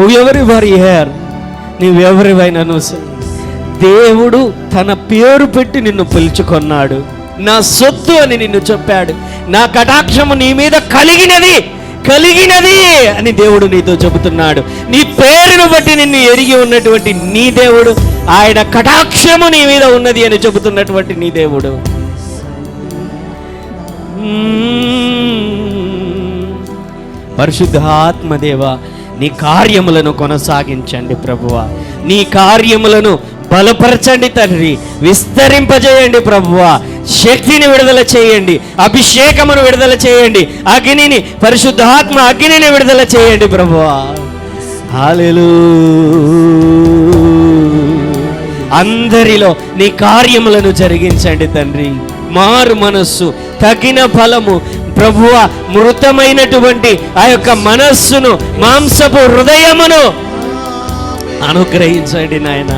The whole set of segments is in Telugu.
Who ever you are here, నీవెవరివైనాను దేవుడు తన పేరు పెట్టి నిన్ను పిలుచుకున్నాడు. నా సొత్తు అని నిన్ను చెప్పాడు. నా కటాక్షము నీ మీద కలిగినది అని దేవుడు నీతో చెబుతున్నాడు. నీ పేరును బట్టి నిన్ను ఎరిగి ఉన్నటువంటి నీ దేవుడు, ఆయన కటాక్షము నీ మీద ఉన్నది అని చెబుతున్నటువంటి నీ దేవుడు. పరిశుద్ధాత్మదేవ, నీ కార్యములను కొనసాగించండి ప్రభువా. నీ కార్యములను బలపరచండి తండ్రి, విస్తరింపజేయండి ప్రభువా. శక్తిని విడుదల చేయండి, అభిషేకమును విడుదల చేయండి, అగ్నిని, పరిశుద్ధాత్మ అగ్నిని విడుదల చేయండి ప్రభువా. హల్లెలూయా. అందరిలో నీ కార్యములను జరిగించండి తండ్రి. మారు మనస్సు, తగిన ఫలము ప్రభువా, మృతమైనటువంటి ఆ యొక్క మనస్సును, మాంసపు హృదయమును అనుగ్రహించండి నాయన.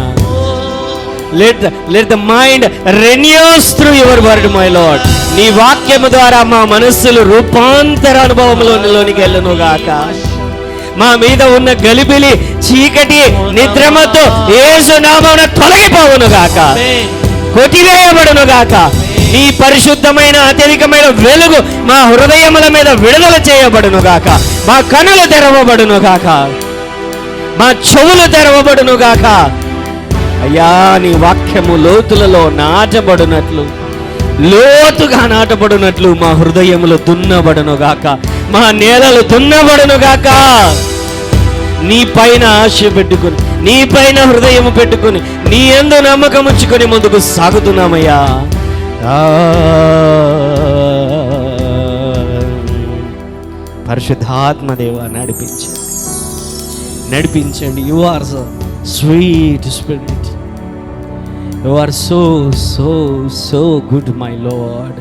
Let the mind renews through your word, my Lord. నీ వాక్యము ద్వారా మా మనస్సులు రూపాంతర అనుభవంలోనికి వెళ్ళను గాక. మా మీద ఉన్న గలిబిలి, చీకటి, నిద్రమతో యేసు నామమున తొలగిపోవును గాక, కొట్టివేయబడును గాక. నీ పరిశుద్ధమైన అత్యధికమైన వెలుగు మా హృదయముల మీద విడుదల చేయబడును గాక. మా కనులు తెరవబడును గాక, మా చెవులు తెరవబడును గాక. అయ్యా, నీ వాక్యము లోతులలో నాటబడినట్లు, లోతుగా నాటబడినట్లు మా హృదయములు దున్నబడును గాక, మా నేలలు దున్నబడును గాక. నీ పైన ఆశ పెట్టుకుని, నీ పైన హృదయము పెట్టుకుని, నీ యందు నమ్మకం ఉంచుకొని ముందుకు సాగుతున్నామయ్యా. పరిశుద్ధాత్మదేవ, నడిపించండి. You are so sweet spirit, you are so so so good my lord.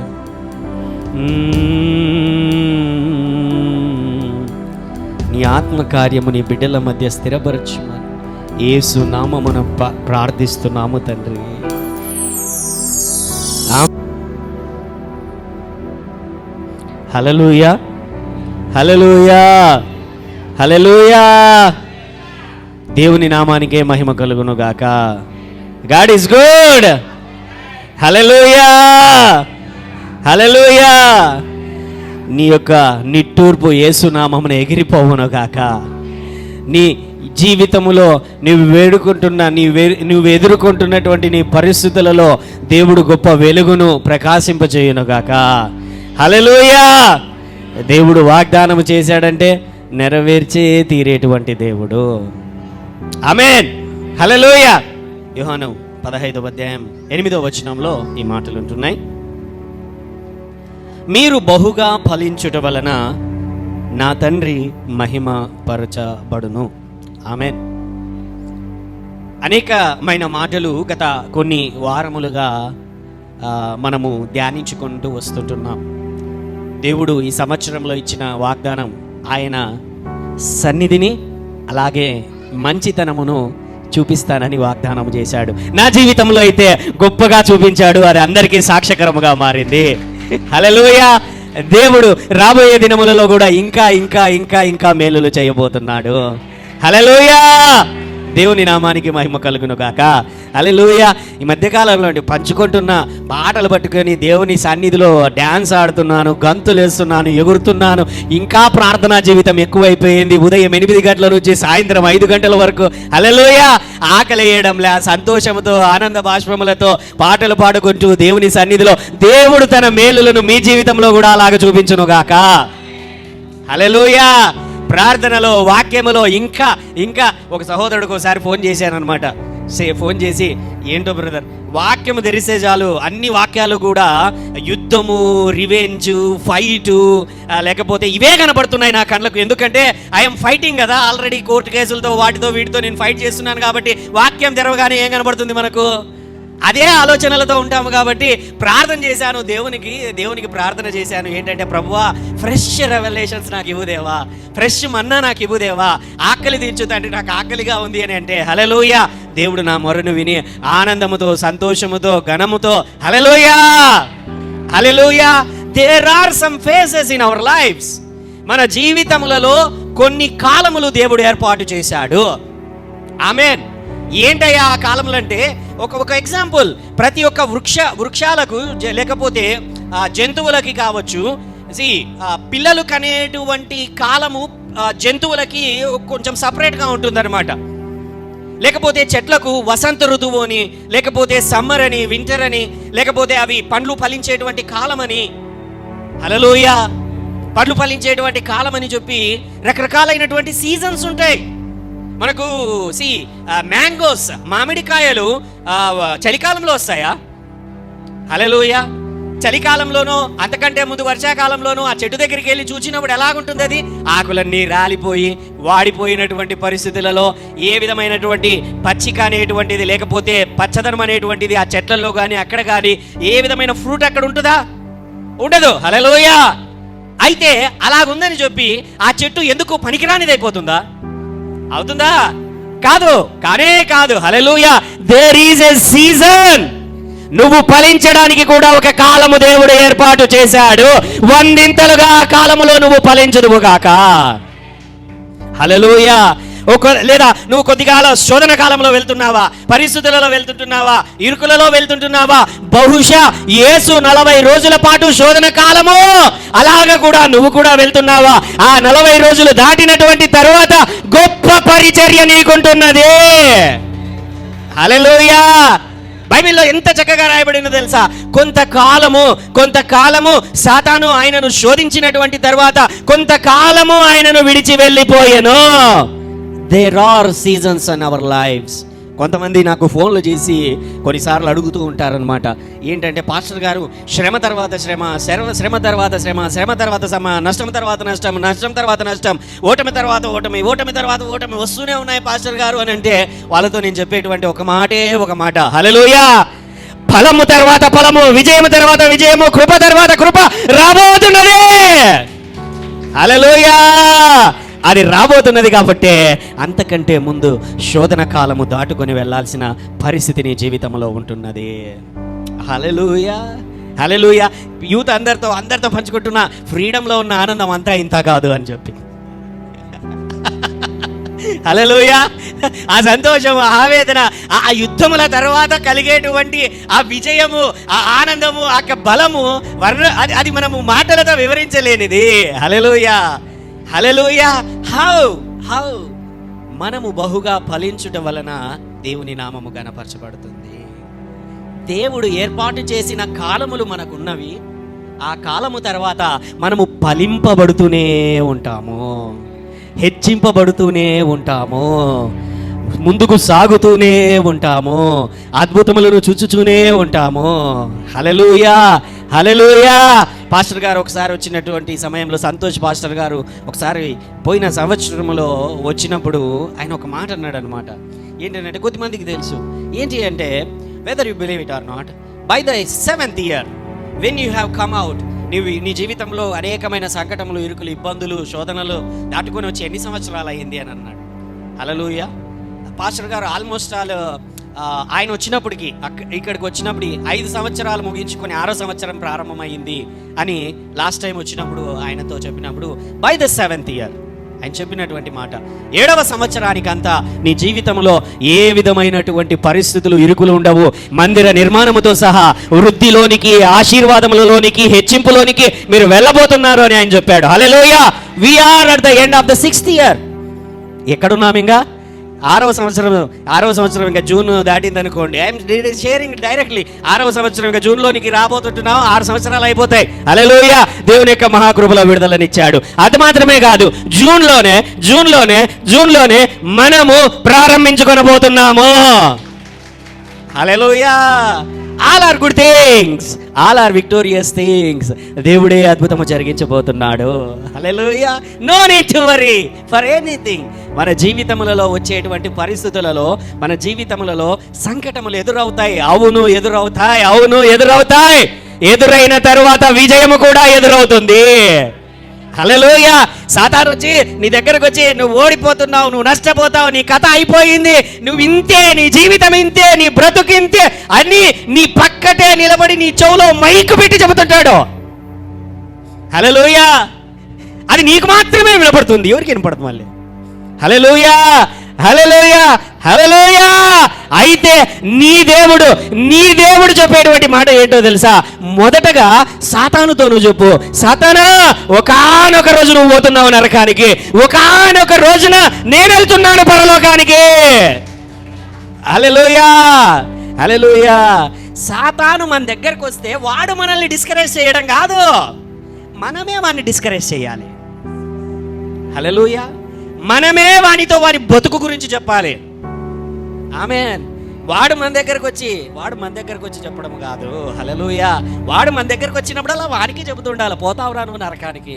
నీ ఆత్మకార్యము నీ బిడ్డల మధ్య స్థిరపరచుమని యేసు నామమున ప్రార్థిస్తున్నాము తండ్రి. హల్లెలూయా, హల్లెలూయా, హల్లెలూయా. దేవుని నామానికే మహిమ కలుగును గాక. God is good. Hallelujah, hallelujah. నీ యొక్క నిట్టూర్పు యేసు నామమున ఎగిరిపోవును గాక. నీ జీవితములో నువ్వు ఎదుర్కొంటున్నటువంటి నీ పరిస్థితులలో దేవుడు గొప్ప వెలుగును ప్రకాశింపజేయును గాక. హల్లెలూయా. దేవుడు వాగ్దానము చేశాడంటే నెరవేర్చే తీరేటువంటి దేవుడు. ఆమేన్. హల్లెలూయా. యోహాను 15వ అధ్యాయం 8వ వచనంలో ఈ మాటలు ఉంటున్నాయి. మీరు బహుగా ఫలించుట వలన నా తండ్రి మహిమ పరచబడును. ఆమేన్. అనేకమైన మాటలు గత కొన్ని వారములుగా మనము ధ్యానించుకుంటూ వస్తుంటున్నాం. దేవుడు ఈ సంవత్సరంలో ఇచ్చిన వాగ్దానం, ఆయన సన్నిధిని అలాగే మంచితనమును చూపిస్తానని వాగ్దానం చేశాడు. నా జీవితంలో అయితే గొప్పగా చూపించాడు. అది అందరికీ సాక్ష్యకరముగా మారింది. హల్లెలూయా. దేవుడు రాబోయే దినములలో కూడా ఇంకా ఇంకా ఇంకా ఇంకా మేలులు చేయబోతున్నాడు. హల్లెలూయా. దేవుని నామానికి మహిమ కలుగును గాక. హల్లెలూయా. ఈ మధ్యకాలంలో పంచుకుంటున్న పాటలు పట్టుకొని దేవుని సన్నిధిలో డ్యాన్స్ ఆడుతున్నాను, గంతులు వేస్తున్నాను, ఎగురుతున్నాను. ఇంకా ప్రార్థనా జీవితం ఎక్కువైపోయింది. ఉదయం 8 గంటల నుంచి సాయంత్రం 5 గంటల వరకు. హల్లెలూయా. ఆకలి వేయడంలే, సంతోషంతో ఆనంద బాష్పములతో పాటలు పాడుకుంటూ దేవుని సన్నిధిలో దేవుడు తన మేలులను మీ జీవితంలో కూడా అలాగ చూపించును గాక. హల్లెలూయా. ప్రార్థనలో, వాక్యములో ఇంకా ఇంకా ఒక సహోదరుడికి ఒకసారి ఫోన్ చేశాను అనమాట. ఫోన్ చేసి, ఏంటో బ్రదర్, వాక్యము తెరిస్తే చాలు అన్ని వాక్యాలు కూడా యుద్ధము, రివెంజ్, ఫైటు, లేకపోతే ఇవే కనబడుతున్నాయి నా కళ్ళకు. ఎందుకంటే ఐఎమ్ ఫైటింగ్ కదా, ఆల్రెడీ కోర్టు కేసులతో వాటితో వీటితో నేను ఫైట్ చేస్తున్నాను. కాబట్టి వాక్యం తెరవగానే ఏం కనబడుతుంది మనకు? అదే ఆలోచనలతో ఉంటాము. కాబట్టి ప్రార్థన చేశాను, దేవునికి ప్రార్థన చేశాను. ఏంటంటే, ప్రభువా, ఫ్రెష్ రెవల్యూషన్స్ నాకు ఇవ్వుదేవా, ఫ్రెష్ మన్నా నాకు ఇవ్వుదేవా, ఆకలి తీర్చు తండ్రి, నాకు ఆకలిగా ఉంది అని అంటే, హల్లెలూయా, దేవుడు నా మొరను విని ఆనందముతో, సంతోషముతో, ఘనముతో, hallelujah, hallelujah. There are some phases in our lives. మన జీవితములలో కొన్ని కాలములు దేవుడు ఏర్పాటు చేశాడు. ఆమేన్. ఏంటయ్యా ఆ కాలములు అంటే, ఒక ఎగ్జాంపుల్, ప్రతి ఒక్క వృక్షాలకు లేకపోతే జంతువులకి కావచ్చు, పిల్లలు కనేటువంటి కాలము జంతువులకి కొంచెం సపరేట్గా ఉంటుందన్నమాట. లేకపోతే చెట్లకు వసంత ఋతువు అని, లేకపోతే సమ్మర్ అని, వింటర్ అని, లేకపోతే అవి పండ్లు ఫలించేటువంటి కాలమని, హల్లెలూయా, పండ్లు ఫలించేటువంటి కాలం అని చెప్పి రకరకాలైనటువంటి సీజన్స్ ఉంటాయి. మనకు మ్యాంగోస్, మామిడికాయలు చలికాలంలో వస్తాయా? హల్లెలూయా. చలికాలంలోనో అంతకంటే ముందు వర్షాకాలంలోనూ ఆ చెట్టు దగ్గరికి వెళ్ళి చూసినప్పుడు ఎలాగుంటుంది? అది ఆకులన్నీ రాలిపోయి వాడిపోయినటువంటి పరిస్థితులలో ఏ విధమైనటువంటి పచ్చిక అనేటువంటిది, లేకపోతే పచ్చదనం అనేటువంటిది ఆ చెట్లలో కానీ అక్కడ కానీ ఏ విధమైన ఫ్రూట్ అక్కడ ఉంటుందా? ఉండదు. హల్లెలూయా. అయితే అలాగుందని చెప్పి ఆ చెట్టు ఎందుకు పనికిరానిది అయిపోతుందా? అవుతుందా? కాదు, కానే కాదు. Hallelujah. There is a season. నువ్వు ఫలించడానికి కూడా ఒక కాలము దేవుడు ఏర్పాటు చేశాడు. 100 ఆ కాలములో నువ్వు ఫలించదువు గాక. హల్లెలూయా. లేదా నువ్వు కొద్దిగా శోధన కాలంలో వెళ్తున్నావా, పరిస్థితులలో వెళ్తుంటున్నావా, ఇరుకులలో వెళ్తుంటున్నావా? బహుశా యేసు 40 రోజుల పాటు శోధన కాలము, అలాగా కూడా నువ్వు కూడా వెళ్తున్నావా? ఆ 40 రోజులు దాటినటువంటి తర్వాత గొప్ప పరిచర్య నీకుంటున్నది. హల్లెలూయా. బైబిల్లో ఎంత చక్కగా రాయబడిందో తెలుసా? కొంతకాలము సాతాను ఆయనను శోధించినటువంటి తర్వాత కొంతకాలము ఆయనను విడిచి వెళ్ళిపోయెను. There are seasons in our lives. కొంతమంది నాకు ఫోన్లు చేసి కొన్నిసార్లు అడుగుతూ ఉంటారనమాట, ఏంటంటే పాస్టర్ గారు, శ్రమ తర్వాత శ్రమ, శ్రమ తర్వాత శ్రమ, శ్రమ తర్వాత నష్టం తర్వాత నష్టం, నష్టం తర్వాత నష్టం, ఓటమి తర్వాత ఓటమి, ఓటమి తర్వాత ఓటమి వస్తూనే ఉన్నాయి పాస్టర్ గారు అని అంటే, వాళ్ళతో నేను చెప్పేటువంటి ఒక మాట, హల్లెలూయా. ఫలము తర్వాత ఫలము, విజయము తర్వాత విజయము, కృప తర్వాత కృప రాబోతున్నది. హల్లెలూయా. అది రాబోతున్నది కాబట్టి అంతకంటే ముందు శోధన కాలము దాటుకొని వెళ్ళాల్సిన పరిస్థితి నీ జీవితంలో ఉంటున్నది. హల్లెలూయా, హల్లెలూయా. యూత్ అందరితో పంచుకుంటున్న ఫ్రీడంలో ఉన్న ఆనందం అంతా ఇంత కాదు అని చెప్పి, హల్లెలూయా. ఆ సంతోషము, ఆవేదన, ఆ యుద్ధముల తర్వాత కలిగేటువంటి ఆ విజయము, ఆ ఆనందము, ఆ బలము అది మనము మాటలతో వివరించలేనిది. హల్లెలూయా, హల్లెలూయా. హౌ మనము బహుగా ఫలించుట వలన దేవుని నామము గణపరచబడుతుంది. దేవుడు ఏర్పాటు చేసిన కాలములు మనకున్నవి. ఆ కాలము తర్వాత మనము ఫలింపబడుతూనే ఉంటాము, హెచ్చింపబడుతూనే ఉంటాము, ముందుకు సాగుతూనే ఉంటాము, అద్భుతములను చూచుతూనే ఉంటాము. హల్లెలూయా, హల్లెలూయా. పాస్టర్ గారు ఒకసారి వచ్చినటువంటి సమయంలో, సంతోష్ పాస్టర్ గారు ఒకసారి పోయిన సంవత్సరంలో వచ్చినప్పుడు ఆయన ఒక మాట అన్నాడు అనమాట. ఏంటంటే కొద్దిమందికి తెలుసు ఏంటి అంటే, whether you believe it or not, by the 7th year when you have come out, నీ జీవితంలో అనేకమైన సంకటములు, ఇరుకులు, ఇబ్బందులు, శోధనలు దాటుకొని వచ్చి ఎన్ని సంవత్సరాలు అయ్యింది అని అన్నాడు. హల్లెలూయా. పాస్టర్ గారు ఆల్మోస్ట్ ఆయన వచ్చినప్పటికి, ఇక్కడికి వచ్చినప్పుడు 5 సంవత్సరాలు ముగించుకొని 6వ సంవత్సరం ప్రారంభమైంది అని లాస్ట్ టైం వచ్చినప్పుడు ఆయనతో చెప్పినప్పుడు, బై ద 7th year ఆయన చెప్పినటువంటి మాట, 7వ సంవత్సరానికంతా నీ జీవితంలో ఏ విధమైనటువంటి పరిస్థితులు, ఇరుకులు ఉండవు. మందిర నిర్మాణముతో సహా వృద్ధిలోనికి, ఆశీర్వాదములలోనికి, హెచ్చింపులోనికి మీరు వెళ్ళబోతున్నారు అని ఆయన చెప్పాడు. Hallelujah. We are at the end of the 6th year. ఎక్కడున్నాం? ఇంకా 6వ సంవత్సరం ఇంకా జూన్ దాటింది అనుకోండి. I'm sharing directly. 6వ సంవత్సరం ఇంకా జూన్లోనికి రాబోతుంటున్నాం. 6 సంవత్సరాలు అయిపోతాయి. హల్లెలూయా. దేవుని యొక్క మహాకృపలో విడుదలనిచ్చాడు. అది మాత్రమే కాదు, జూన్లోనే మనము ప్రారంభించుకొనబోతున్నాము. Hallelujah. All are good things, all are victorious things. దేవుడే అద్భుతము జరిగించబోతున్నాడు. Hallelujah. No need to worry for anything. మన జీవితములలో వచ్చేటువంటి పరిస్థితులలో, మన జీవితములలో సంకటములు ఎదురవుతాయి. అవును ఎదురవుతాయి. ఎదురైన తరువాత విజయము కూడా ఎదురవుతుంది. హల్లెలూయా. సాతాను వచ్చి నీ దగ్గరకు వచ్చి, నువ్వు ఓడిపోతున్నావు, నువ్వు నష్టపోతావు, నీ కథ అయిపోయింది, నువ్వు ఇంతే, నీ జీవితం ఇంతే, నీ బ్రతుకింతే అని నీ పక్కటే నిలబడి నీ చెవులో మైకు పెట్టి చెబుతుంటాడు. హల్లెలూయా. అది నీకు మాత్రమే వినపడుతుంది, ఎవరికి వినపడుతుంది మళ్ళీ? హల్లెలూయా, హల్లెలూయా, హల్లెలూయా. అయితే నీ దేవుడు చెప్పేటువంటి మాట ఏంటో తెలుసా? మొదటగా సాతానుతో నువ్వు చెప్పు, సాతానా, ఒకానొక రోజు నువ్వు పోతున్నావు నరకానికి, ఒకానొక రోజున నేను వెళ్తున్నాను పరలోకానికి. హల్లెలూయా, హల్లెలూయా. సాతాను మన దగ్గరకు వస్తే వాడు మనల్ని డిస్కరేజ్ చేయడం కాదు, మనమే వాడిని డిస్కరేజ్ చేయాలి. హల్లెలూయా. మనమే వానితో వారి బతుకు గురించి చెప్పాలి. ఆమేన్. వాడు మన దగ్గరకు వచ్చి చెప్పడం కాదు. హల్లెలూయా. వాడు మన దగ్గరకు వచ్చినప్పుడల్లా వానికి చెబుతుండాలి, పోతావురా నువ్వు నరకానికి,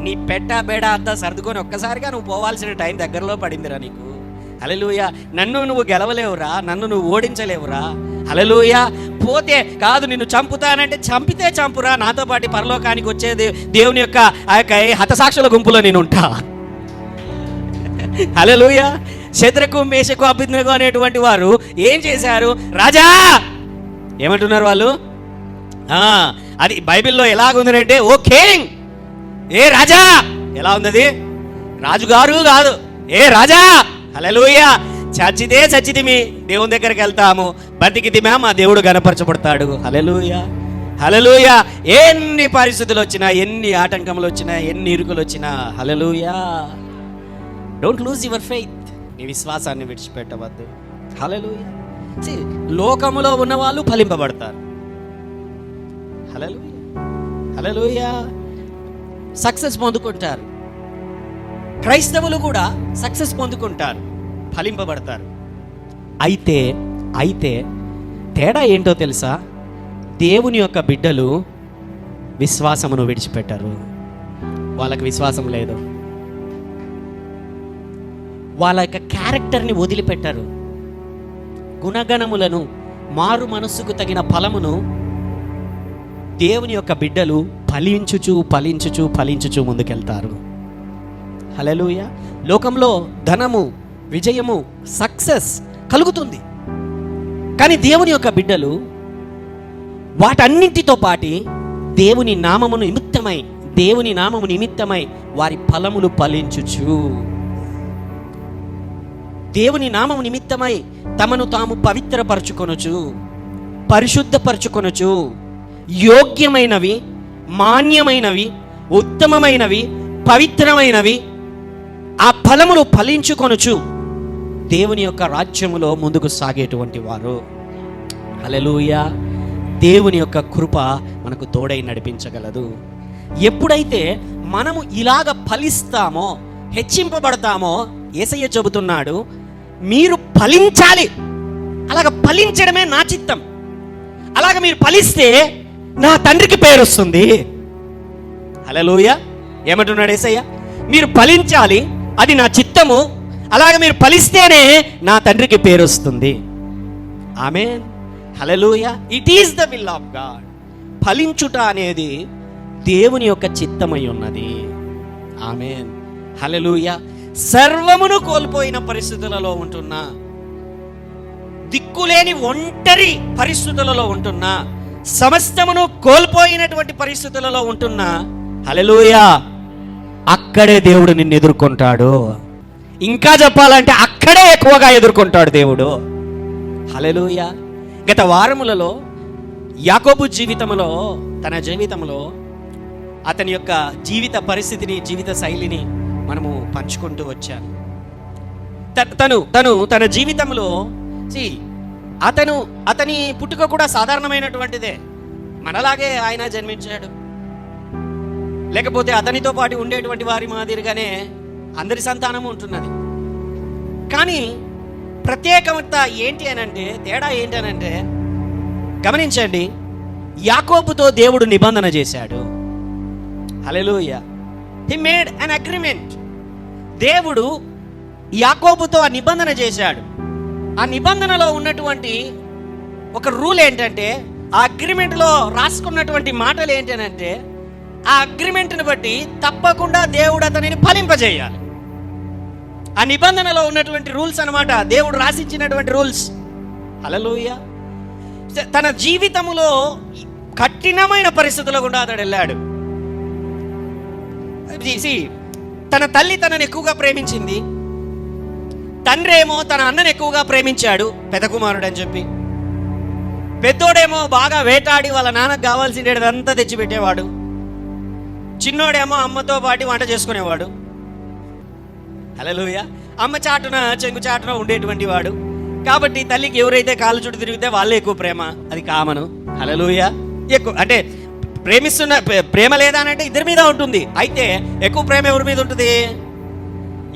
నీ పెట్ట బేడ అంతా సర్దుకొని ఒక్కసారిగా నువ్వు పోవాల్సిన టైం దగ్గరలో పడిందిరా నీకు. హల్లెలూయా. నన్ను నువ్వు గెలవలేవురా, నన్ను నువ్వు ఓడించలేవురా. హల్లెలూయా. పోతే కాదు, నిన్ను చంపుతానంటే చంపితే చంపురా, నాతో పాటు పరలోకానికి వచ్చేది దేవుని యొక్క ఆ యొక్క హతసాక్షుల గుంపులో నేను ఉంటా. హల్లెలూయా. శద్రకు, మేషకు, అబేద్నెగో అనేటువంటి వారు ఏం చేశారు? రాజా ఏమంటున్నారు వాళ్ళు? అది బైబిల్లో ఎలాగుందంటే, ఓ కింగ్, ఏ రాజా. ఎలా ఉంది? రాజుగారు కాదు, ఏ రాజా. హల్లెలూయా. చచ్చితిమి, దేవుని దగ్గరికి వెళ్తాము, బతికితిమా మా దేవుడు గణపరచబడతాడు. హల్లెలూయా, హల్లెలూయా. ఎన్ని పరిస్థితులు వచ్చినా, ఎన్ని ఆటంకములు వచ్చినా, ఎన్ని ఇరుకులు వచ్చినా, హల్లెలూయా, డోంట్ లూజ్ యువర్ ఫెయిత్. నీ విశ్వాసాన్ని విడిచిపెట్టవద్దు. హల్లెలూయా. లోకములో ఉన్న వాళ్ళు ఫలింపబడతారు. హల్లెలూయా, హల్లెలూయా. సక్సెస్ పొందుకుంటారు. క్రైస్తవులు కూడా సక్సెస్ పొందుకుంటారు, ఫలింపబడతారు. అయితే తేడా ఏంటో తెలుసా? దేవుని యొక్క బిడ్డలు విశ్వాసమును విడిచిపెట్టరు. వాళ్ళకి విశ్వాసం లేదు. వాళ్ళ యొక్క క్యారెక్టర్ని వదిలిపెట్టరు. గుణగణములను, మారు మనస్సుకు తగిన ఫలమును దేవుని యొక్క బిడ్డలు ఫలించుచు ముందుకెళ్తారు. హల్లెలూయా. లోకంలో ధనము, విజయము, సక్సెస్ కలుగుతుంది, కానీ దేవుని యొక్క బిడ్డలు వాటన్నింటితో పాటి దేవుని నామము నిమిత్తమై వారి ఫలములు ఫలించుచు, దేవుని నామము నిమిత్తమై తమను తాము పవిత్రపరచుకొనుచు, పరిశుద్ధపరచుకొనుచు, యోగ్యమైనవి, మాన్యమైనవి, ఉత్తమమైనవి, పవిత్రమైనవి ఆ ఫలములు ఫలించుకొనుచు దేవుని యొక్క రాజ్యములో ముందుకు సాగేటువంటి వారు. హల్లెలూయా. దేవుని యొక్క కృప మనకు తోడై నడిపించగలదు. ఎప్పుడైతే మనము ఇలాగ ఫలిస్తామో, హెచ్చింపబడతామో, యేసయ్య చెబుతున్నాడు, మీరు ఫలించాలి. అలాగ ఫలించడమే నా చిత్తం. అలాగ మీరు ఫలిస్తే నా తండ్రికి పేరు వస్తుంది. హల్లెలూయా. ఏమంటున్నాడు యేసయ్య? మీరు ఫలించాలి, అది నా చిత్తము. అలాగ మీరు ఫలిస్తేనే నా తండ్రికి పేరు వస్తుంది. Amen. Hallelujah. It is the will of God. ఫలించుట అనేది దేవుని యొక్క చిత్తమై ఉన్నది. ఆమేన్. హల్లెలూయా. సర్వమును కోల్పోయిన పరిస్థితులలో ఉంటున్నా, దిక్కులేని ఒంటరి పరిస్థితులలో ఉంటున్నా, సమస్తమును కోల్పోయినటువంటి పరిస్థితులలో ఉంటున్నా, హల్లెలూయా, అక్కడే దేవుడు నిన్ను ఎదుర్కొంటాడు. ఇంకా చెప్పాలంటే అక్కడే ఎక్కువగా ఎదుర్కొంటాడు దేవుడు. హల్లెలూయా. గత వారములలో యాకోబు తన జీవితంలో అతని యొక్క జీవిత పరిస్థితిని, జీవిత శైలిని మనము పంచుకుంటూ వచ్చాను. తన జీవితంలో అతని పుట్టుక కూడా సాధారణమైనటువంటిదే. మనలాగే ఆయన జన్మించాడు. లేకపోతే అతనితో పాటు ఉండేటువంటి వారి మాదిరిగానే అందరి సంతానము ఉంటున్నది. కానీ ప్రత్యేకత ఏంటి అనంటే, తేడా ఏంటి అనంటే, గమనించండి, యాకోబుతో దేవుడు నిబంధన చేశాడు. Hallelujah. He made an agreement. దేవుడు యాకోబుతో ఆ నిబంధన చేశాడు. ఆ నిబంధనలో ఉన్నటువంటి ఒక రూల్ ఏంటంటే, ఆ అగ్రిమెంట్లో రాసుకున్నటువంటి మాటలు ఏంటనంటే, ఆ అగ్రిమెంట్ని బట్టి తప్పకుండా దేవుడు అతనిని ఫలింపజేయాలి. ఆ నిబంధనలో ఉన్నటువంటి రూల్స్ అన్నమాట, దేవుడు రాసిచ్చినటువంటి రూల్స్. హల్లెలూయా. తన జీవితములో కఠినమైన పరిస్థితుల్లో గుండా అతడు వెళ్ళాడు. తన తల్లి తనని ఎక్కువగా ప్రేమించింది, తండ్రి ఏమో తన అన్నని ఎక్కువగా ప్రేమించాడు, పెద్ద కుమారుడు అని చెప్పి. పెద్దోడేమో బాగా వేటాడి వాళ్ళ నాన్నకు కావాల్సిందేదంతా తెచ్చిపెట్టేవాడు, చిన్నోడేమో అమ్మతో పాటు వంట చేసుకునేవాడు. హల్లెలూయా. అమ్మ చాటున చెంగు చాటున ఉండేటువంటి వాడు. కాబట్టి తల్లికి ఎవరైతే కాళ్ళు చుట్టూ తిరిగితే వాళ్ళే ఎక్కువ ప్రేమ, అది కామను. హల్లెలూయా. ఎక్కువ అంటే ప్రేమిస్తున్న ప్రేమ లేదా అని అంటే ఇద్దరి మీద ఉంటుంది. అయితే ఎక్కువ ప్రేమ ఎవరి మీద ఉంటుంది?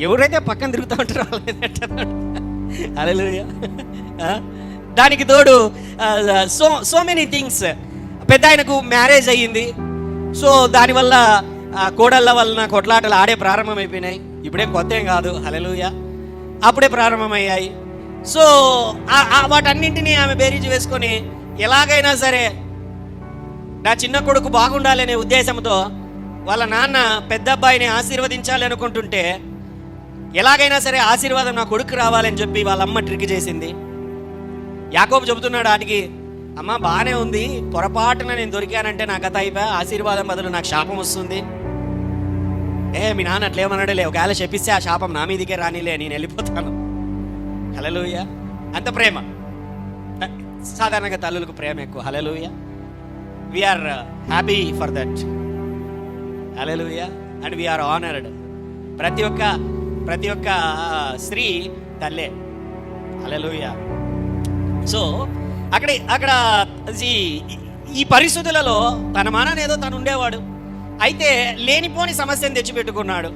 ఎవరైతే పక్కన తిరుగుతూ ఉంటారో వాళ్ళ. హల్లెలూయా. దానికి తోడు సో మెనీ థింగ్స్. పెద్ద ఆయనకు మ్యారేజ్ అయ్యింది. సో దానివల్ల కోడళ్ళ వలన కొట్లాటలు ఆడే ప్రారంభమైపోయినాయి. ఇప్పుడేం కొత్త ఏం కాదు. హల్లెలూయా. అప్పుడే ప్రారంభమయ్యాయి. సో వాటన్నింటినీ ఆమె బేరీజు వేసుకొని ఎలాగైనా సరే నా చిన్న కొడుకు బాగుండాలి అనే ఉద్దేశంతో వాళ్ళ నాన్న పెద్ద అబ్బాయిని ఆశీర్వదించాలి అనుకుంటుంటే ఎలాగైనా సరే ఆశీర్వాదం నా కొడుకు రావాలని చెప్పి వాళ్ళ అమ్మ ట్రిక్ చేసింది. యాకోబు చెబుతున్నాడు ఆటికి, అమ్మ బాగానే ఉంది, పొరపాటున నేను దొరికానంటే నా కథ అయిపోయా, ఆశీర్వాదం బదులు నాకు శాపం వస్తుంది. మీ నాన్న అట్లేమన్నాడే లే, ఒకవేళ చెప్పిస్తే ఆ శాపం నా మీదికే రానిలే, నేను వెళ్ళిపోతాను. హల్లెలూయా. అంత ప్రేమ. సాధారణంగా తల్లులకు ప్రేమ ఎక్కువ. Hallelujah. We are happy for that. Hallelujah. And we are honoured. ప్రతి ఒక్క స్త్రీ తల్లే. హల్లెలూయా. సో అక్కడ ఈ పరిస్థితులలో తన మాననేదో తను ఉండేవాడు. అయితే లేనిపోని సమస్యను తెచ్చిపెట్టుకున్నాడు.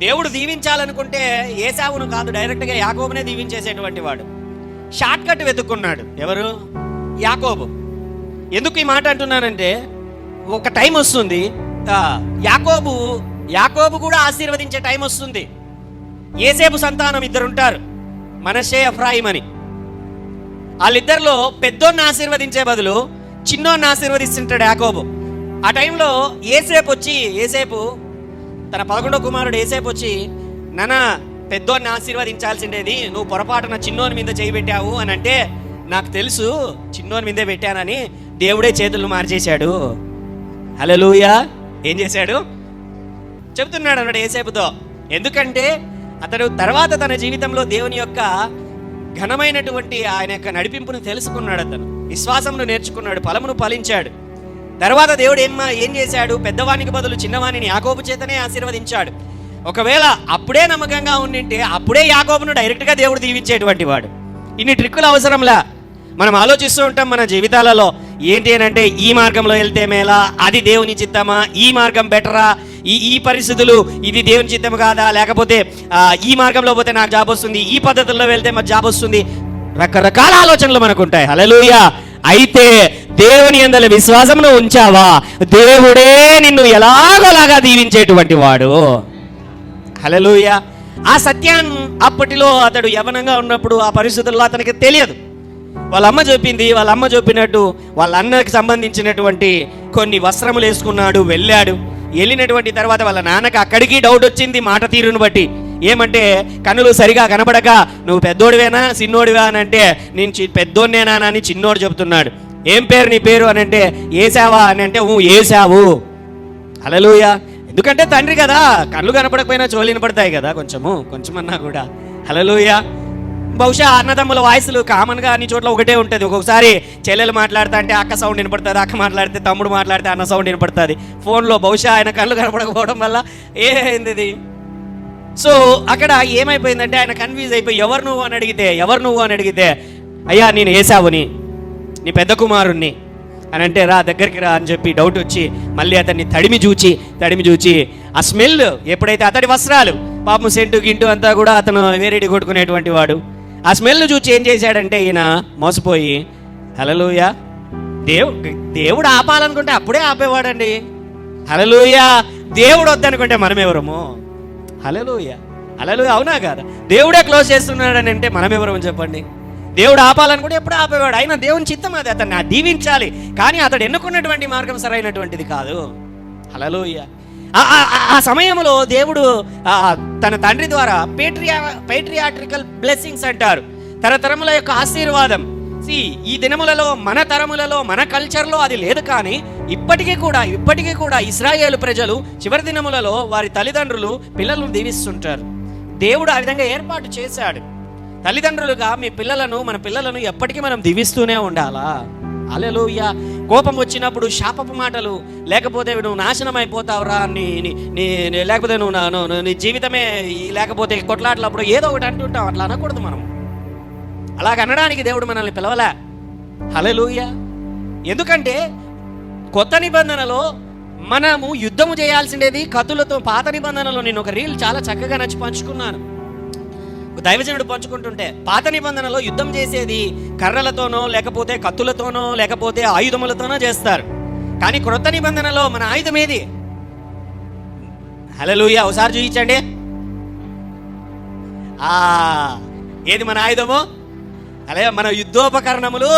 దేవుడు దీవించాలనుకుంటే ఏశావును కాదు, డైరెక్ట్గా యాకోబునే దీవించేసేటువంటి వాడు. షార్ట్ కట్ వెతుక్కున్నాడు. ఎవరు? యాకోబు. ఎందుకు ఈ మాట అంటున్నానంటే ఒక టైం వస్తుంది, యాకోబు కూడా ఆశీర్వదించే టైం వస్తుంది. యోసేపు సంతానం ఇద్దరుంటారు, మనష్షే ఎఫ్రాయిం అని. వాళ్ళిద్దరిలో పెద్దోన్ని ఆశీర్వదించే బదులు చిన్నోన్ని ఆశీర్వదిస్తుంటాడు యాకోబు. ఆ టైంలో యోసేపు తన 11వ కుమారుడు యోసేపు వచ్చి, నాన్న పెద్దోన్ని ఆశీర్వదించాల్సిండేది, నువ్వు పొరపాటున చిన్నోని మీద చేయి పెట్టావు అని అంటే, నాకు తెలుసు చిన్నోని మీదే పెట్టానని దేవుడే చేతులు మార్చేశాడు. హల్లెలూయా. ఏం చేశాడు చెబుతున్నాడు అన్నాడు యోసేపుతో. ఎందుకంటే అతడు తర్వాత తన జీవితంలో దేవుని యొక్క ఘనమైనటువంటి ఆయన యొక్క నడిపింపును తెలుసుకున్నాడు. అతను విశ్వాసమును నేర్చుకున్నాడు, ఫలమును ఫలించాడు. తర్వాత దేవుడు ఏం చేశాడు? పెద్దవానికి బదులు చిన్నవాణిని యాకోబు చేతనే ఆశీర్వదించాడు. ఒకవేళ అప్పుడే నమ్మకంగా ఉండింటే అప్పుడే యాకోబును డైరెక్ట్గా దేవుడు దీవించేటువంటి వాడు. ఇన్ని ట్రిక్కులు అవసరంలా. మనం ఆలోచిస్తూ ఉంటాం మన జీవితాలలో, ఏంటి అని అంటే ఈ మార్గంలో వెళ్తే మేలా, అది దేవుని చిత్తమా, ఈ మార్గం బెటరా, ఈ పరిస్థితులు ఇది దేవుని చిత్తం కాదా, లేకపోతే ఈ మార్గంలో పోతే నాకు జాబ్ వస్తుంది, ఈ పద్ధతుల్లో వెళ్తే మాకు జాబ్ వస్తుంది, రకరకాల ఆలోచనలు మనకు ఉంటాయి. హల్లెలూయా. అయితే దేవుని యందలి విశ్వాసమును ఉంచావా, దేవుడే నిన్ను ఎలాగోలాగా దీవించేటువంటి వాడు. హల్లెలూయా. ఆ సత్యాన్ని అప్పటిలో అతడు యవనంగా ఉన్నప్పుడు ఆ పరిస్థితుల్లో అతనికి తెలియదు. వాళ్ళ అమ్మ చెప్పింది, వాళ్ళ అమ్మ చెప్పినట్టు వాళ్ళ అన్నకి సంబంధించినటువంటి కొన్ని వస్త్రములు వేసుకున్నాడు, వెళ్ళాడు. వెళ్ళినటువంటి తర్వాత వాళ్ళ నాన్నకి అక్కడికి డౌట్ వచ్చింది మాట తీరును బట్టి. ఏమంటే కన్నులు సరిగా కనబడక, నువ్వు పెద్దోడివేనా చిన్నోడివా అని అంటే, నేను పెద్దోడినేనా అని చిన్నోడు చెబుతున్నాడు. ఏం పేరు నీ పేరు అని అంటే, ఏసావా అని అంటే, ఏసావు. హల్లెలూయా. ఎందుకంటే తండ్రి కదా, కళ్ళు కనపడకపోయినా చోళ్ళు వినపడతాయి కదా, కొంచెమన్నా కూడా. హల్లెలూయా. బహుశా అన్నదమ్ముల వాయిస్లు కామన్గా అన్ని చోట్ల ఒకటే ఉంటుంది. ఒక్కొక్కసారి చెల్లెలు మాట్లాడుతా అంటే అక్క సౌండ్ వినపడుతుంది, అక్క మాట్లాడితే తమ్ముడు మాట్లాడితే అన్న సౌండ్ వినపడుతుంది ఫోన్లో. బహుశా ఆయన కళ్ళు కనపడకపోవడం వల్ల ఏంది. సో అక్కడ ఏమైపోయిందంటే ఆయన కన్ఫ్యూజ్ అయిపోయి ఎవరు నువ్వు అని అడిగితే అయ్యా నేను ఏసావుని, నీ పెద్ద కుమారుణ్ణి అని అంటే, రా దగ్గరికి రా అని చెప్పి డౌట్ వచ్చి మళ్ళీ అతన్ని తడిమి చూచి ఆ స్మెల్, ఎప్పుడైతే అతడి వస్త్రాలు పాపం సెంటు గింటు అంతా కూడా అతను వేరేడి కొట్టుకునేటువంటి వాడు, ఆ స్మెల్ చూచి ఏం చేశాడంటే ఈయన మోసపోయి, హల్లెలూయా, దేవుడు ఆపాలనుకుంటే అప్పుడే ఆపేవాడండి. హల్లెలూయా. దేవుడు వద్దనుకుంటే మనం ఎవరము? హల్లెలూయా. హల్లెలూయా. అవునా కాదా? దేవుడే క్లోజ్ చేస్తున్నాడని అంటే మనం ఎవరము చెప్పండి? దేవుడు ఆపాలనుకుంటే ఎప్పుడు ఆపేవాడు. అయినా దేవుని చిత్తం అది, అతన్ని దీవించాలి. కానీ అతడు ఎన్నుకున్నటువంటి మార్గం సరైనటువంటిది కాదు. హల్లెలూయా. ఆ సమయంలో దేవుడు తన తండ్రి ద్వారా పేట్రియాట్రికల్ బ్లెస్సింగ్స్ అంటారు, తరతరముల యొక్క ఆశీర్వాదం, ఈ దినములలో మన తరములలో మన కల్చర్లో అది లేదు. కానీ ఇప్పటికీ కూడా ఇశ్రాయేలు ప్రజలు చివరి దినములలో వారి తల్లిదండ్రులు పిల్లలను దీవిస్తుంటారు. దేవుడు ఆ విధంగా ఏర్పాటు చేశాడు. తల్లిదండ్రులుగా మన పిల్లలను ఎప్పటికీ మనం దీవిస్తూనే ఉండాలా. హల్లెలూయా. కోపం వచ్చినప్పుడు శాపపు మాటలు, లేకపోతే నువ్వు నాశనం అయిపోతావురా, లేకపోతే నువ్వు నీ జీవితమే, లేకపోతే కొట్లాటలప్పుడు ఏదో ఒకటి అంటుంటావు. అట్లా అనకూడదు. మనం అలాగ అనడానికి దేవుడు మనల్ని పిలవలే. హల్లెలూయా. ఎందుకంటే కొత్త నిబంధనలో మనము యుద్ధము చేయాల్సిండేది కత్తులతో. పాత నిబంధనలో నేను ఒక రీల్ చాలా చక్కగా నచ్చి పంచుకున్నాను, దైవజనుడు పంచుకుంటుంటే. పాత నిబంధనలో యుద్ధం చేసేది కర్రలతోనో, లేకపోతే కత్తులతోనో, లేకపోతే ఆయుధములతోనో చేస్తారు. కానీ క్రొత్త నిబంధనలో మన ఆయుధం ఏది? హల్లెలూయా. ఒకసారి చూపించండి. ఏది మన ఆయుధము? అలాగే మన యుద్ధోపకరణములు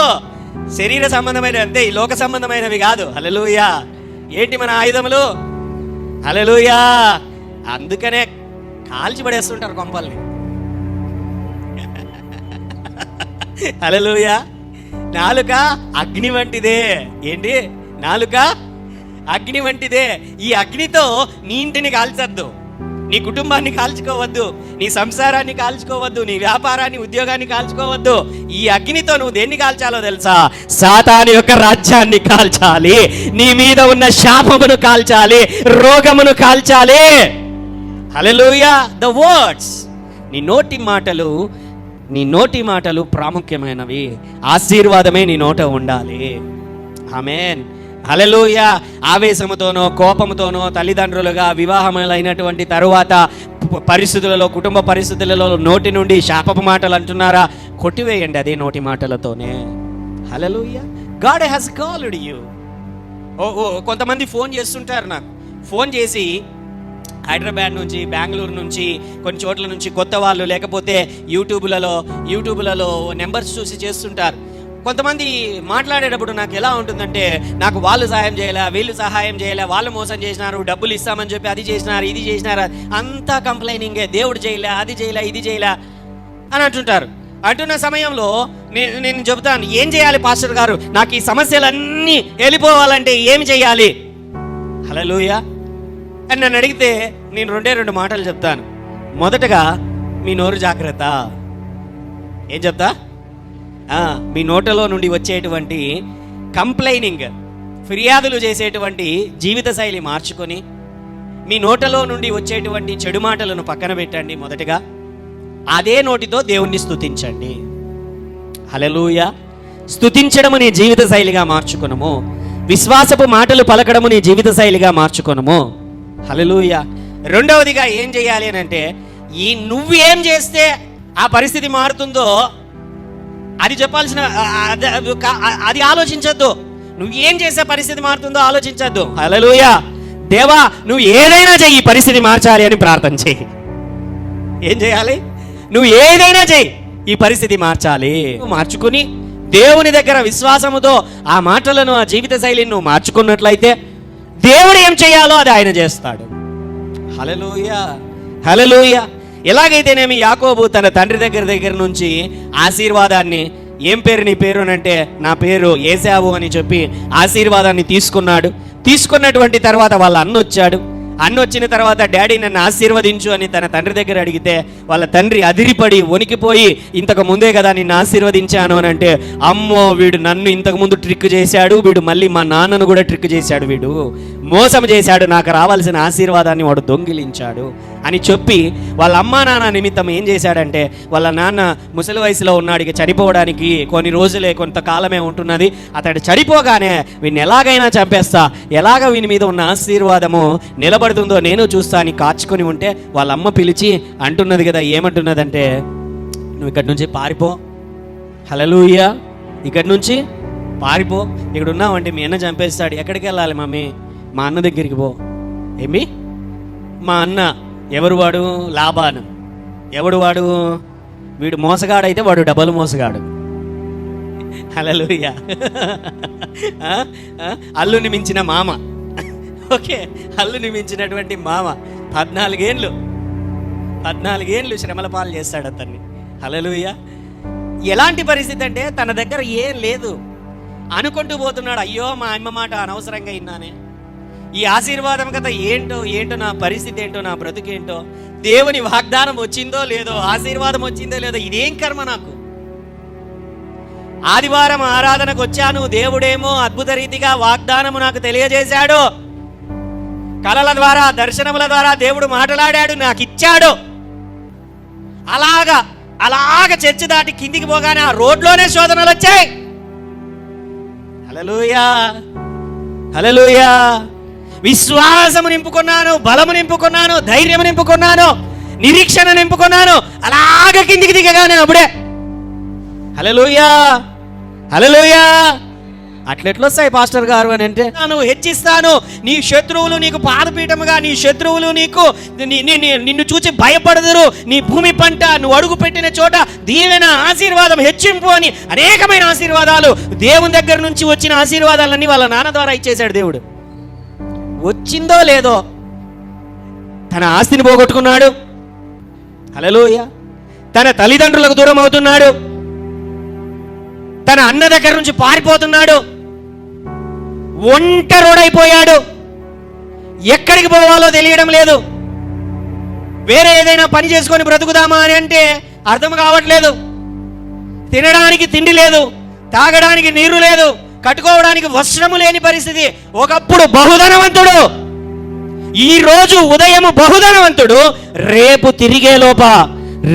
శరీర సంబంధమైనవి అంతే, ఈ లోక సంబంధమైనవి కాదు. హల్లెలూయా. ఏంటి మన ఆయుధములు? హల్లెలూయా. అందుకనే కాల్చి పడేస్తుంటారు కొంపల్ని. హల్లెలూయా. నాలుక అగ్ని వంటిదే. ఏంటి? నాలుక అగ్ని వంటిదే. ఈ అగ్నితో నీ ఇంటిని కాల్చొద్దు, నీ కుటుంబాన్ని కాల్చుకోవద్దు, నీ సంసారాన్ని కాల్చుకోవద్దు, నీ వ్యాపారాన్ని, ఉద్యోగాన్ని కాల్చుకోవద్దు. ఈ అగ్నితో నువ్వు దేన్ని కాల్చాలో తెలుసా? సాతాను యొక్క రాజ్యాన్ని కాల్చాలి, నీ మీద ఉన్న శాపమును కాల్చాలి, రోగమును కాల్చాలి. హల్లెలూయా. ద వర్డ్స్, నీ నోటి మాటలు ప్రాముఖ్యమైనవి. ఆశీర్వాదమే నీ నోట ఉండాలి. ఆమేన్. హల్లెలూయా. ఆవేశముతోనో కోపముతోనో తల్లిదండ్రులుగా వివాహములైనటువంటి తరువాత పరిస్థితులలో, కుటుంబ పరిస్థితులలో నోటి నుండి శాపపు మాటలు అంటున్నారా? కొట్టివేయండి అదే నోటి మాటలతోనే. Hallelujah. God has called you. కొంతమంది ఫోన్ చేస్తుంటారు నాకు. ఫోన్ చేసి హైదరాబాద్ నుంచి, బెంగళూరు నుంచి, కొన్ని చోట్ల నుంచి కొత్త వాళ్ళు, లేకపోతే యూట్యూబ్లలో నెంబర్స్ చూసి చేస్తుంటారు. కొంతమంది మాట్లాడేటప్పుడు నాకు ఎలా ఉంటుందంటే, నాకు వాళ్ళు సహాయం చేయలే, వీళ్ళు సహాయం చేయలే, వాళ్ళు మోసం చేసినారు, డబ్బులు ఇస్తామని చెప్పి అది చేసినారు, ఇది చేసినారు, అంతా కంప్లైనింగే. దేవుడు చేయలే, అది చేయలే, ఇది చేయలే అని అంటున్న సమయంలో నేను చెబుతాను, ఏం చేయాలి పాస్టర్ గారు? నాకు ఈ సమస్యలన్నీ వెళ్ళిపోవాలంటే ఏమి చేయాలి? హల్లెలూయా అని నన్ను అడిగితే నేను రెండు మాటలు చెప్తాను. మొదటగా మీ నోరు జాగ్రత్త. ఏం చెప్తా? మీ నోటలో నుండి వచ్చేటువంటి కంప్లైనింగ్, ఫిర్యాదులు చేసేటువంటి జీవిత శైలి మార్చుకొని మీ నోటలో నుండి వచ్చేటువంటి చెడు మాటలను పక్కన పెట్టండి. మొదటగా అదే నోటితో దేవుణ్ణి స్తుతించండి. హల్లెలూయా. స్తుతించడము నీ జీవిత శైలిగా మార్చుకొనుము. విశ్వాసపు మాటలు పలకడము నీ జీవిత శైలిగా మార్చుకొనుము. హల్లెలూయా. రెండవదిగా ఏం చేయాలి అని అంటే, నువ్వేం చేస్తే ఆ పరిస్థితి మారుతుందో అది చెప్పాల్సిన, అది ఆలోచించద్దు. నువ్వు ఏం చేసే పరిస్థితి మారుతుందో ఆలోచించద్దు. హల్లెలూయా. దేవా, నువ్వు ఏదైనా చెయ్యి, పరిస్థితి మార్చాలి అని ప్రార్థన చెయ్యి. ఏం చేయాలి? నువ్వు ఏదైనా చెయ్యి, ఈ పరిస్థితి మార్చాలి. మార్చుకుని దేవుని దగ్గర విశ్వాసముతో ఆ మాటలను, ఆ జీవిత శైలిని నువ్వు మార్చుకున్నట్లయితే దేవుడు ఏం చేయాలో అది ఆయన చేస్తాడు. హల్లెలూయా. హల్లెలూయా. ఎలాగైతేనేమి యాకోబు తన తండ్రి దగ్గర నుంచి ఆశీర్వాదాన్ని, ఏం పేరు నీ పేరు అంటే, నా పేరు ఏశావు అని చెప్పి ఆశీర్వాదాన్ని తీసుకున్నటువంటి తర్వాత వాళ్ళ అన్న వచ్చాడు. అన్న వచ్చిన తర్వాత, డాడీ నన్ను ఆశీర్వదించు అని తన తండ్రి దగ్గర అడిగితే, వాళ్ళ తండ్రి అదిరిపడి వణికిపోయి, ఇంతకు ముందే కదా నిన్ను ఆశీర్వదించాను అని అంటే, అమ్మో వీడు నన్ను ఇంతకు ముందు ట్రిక్ చేశాడు, వీడు మళ్ళీ మా నాన్నను కూడా ట్రిక్ చేశాడు, వీడు మోసం చేశాడు, నాకు రావాల్సిన ఆశీర్వాదాన్ని వాడు దొంగిలించాడు అని చెప్పి వాళ్ళ అమ్మా నాన్న నిమిత్తం ఏం చేశాడంటే, వాళ్ళ నాన్న ముసలి వయసులో ఉన్నాడు, ఇక చనిపోవడానికి కొన్ని రోజులే, కొంతకాలమే ఉంటున్నది. అతడు చనిపోగానే వీడిని ఎలాగైనా చంపేస్తా, ఎలాగ వీని మీద ఉన్న ఆశీర్వాదము నిలబడుతుందో నేను చూస్తా అని కాచుకొని ఉంటే, వాళ్ళ అమ్మ పిలిచి అంటున్నది కదా, ఏమంటున్నదంటే, నువ్వు ఇక్కడి నుంచి పారిపో. హల్లెలూయా. ఇక్కడి నుంచి పారిపో, ఇక్కడ ఉన్నావంటే మీ అన్న చంపేస్తాడు. ఎక్కడికి వెళ్ళాలి మమ్మీ? మా అన్న దగ్గరికి పో. ఏమి? మా అన్న ఎవరు? వాడు లాబాను. ఎవడు వాడు? వీడు మోసగాడైతే వాడు డబల్ మోసగాడు. హల్లెలూయా. అల్లుని మించిన మామ. ఓకే, అల్లుని మించినటువంటి మామ. 14 ఏళ్ళు శ్రమల పాలు చేస్తాడు అతన్ని. హల్లెలూయా. ఎలాంటి పరిస్థితి అంటే తన దగ్గర ఏం లేదు అనుకుంటూ పోతున్నాడు. అయ్యో మా అమ్మ మాట అనవసరంగా విన్నానే, ఈ ఆశీర్వాదం కదా ఏంటో నా పరిస్థితి ఏంటో, నా బ్రతుకేంటో, దేవుని వాగ్దానం వచ్చిందో లేదో, ఆశీర్వాదం వచ్చిందో లేదో, ఇదేం కర్మ నాకు. ఆదివారం ఆరాధనకు వచ్చాను, దేవుడేమో అద్భుత రీతిగా వాగ్దానము నాకు తెలియజేశాడు, కలల ద్వారా దర్శనముల ద్వారా దేవుడు మాట్లాడాడు, నాకు ఇచ్చాడు. అలాగా చర్చి దాటి కిందికి పోగానే ఆ రోడ్లోనే శోధనలు వచ్చాయి. హల్లెలూయా, హల్లెలూయా. విశ్వాసము నింపుకున్నాను, బలము నింపుకున్నాను, ధైర్యము నింపుకున్నాను, నిరీక్షణ నింపుకున్నాను. అలాగ కిందికి దిగగానే అప్పుడే హల్లెలూయా, హల్లెలూయా. అట్లెట్లొస్తాయి పాస్టర్ గారు అని అంటే, నువ్వు హెచ్చిస్తాను, నీ శత్రువులు నీకు పాదపీఠముగా, నీ శత్రువులు నిన్ను చూచి భయపడదురు, నీ భూమి పంట, నువ్వు అడుగు పెట్టిన చోట దీవెన, ఆశీర్వాదం, హెచ్చింపు అని అనేకమైన ఆశీర్వాదాలు, దేవుని దగ్గర నుంచి వచ్చిన ఆశీర్వాదాలన్నీ వాళ్ళ నాన్న ద్వారా ఇచ్చేశాడు దేవుడు. వచ్చిందో లేదో తన ఆస్తిని పోగొట్టుకున్నాడు. హల్లెలూయా. తన తల్లిదండ్రులకు దూరం అవుతున్నాడు, తన అన్న దగ్గర నుంచి పారిపోతున్నాడు, ఒంటరోడైపోయాడు, ఎక్కడికి పోవాలో తెలియడం లేదు. వేరే ఏదైనా పని చేసుకొని బ్రతుకుదామా అని అంటే అర్థం కావట్లేదు. తినడానికి తిండి లేదు, తాగడానికి నీరు లేదు, కట్టుకోవడానికి వస్త్రము లేని పరిస్థితి. ఒకప్పుడు బహుధనవంతుడు, ఈ రోజు ఉదయము బహుధనవంతుడు,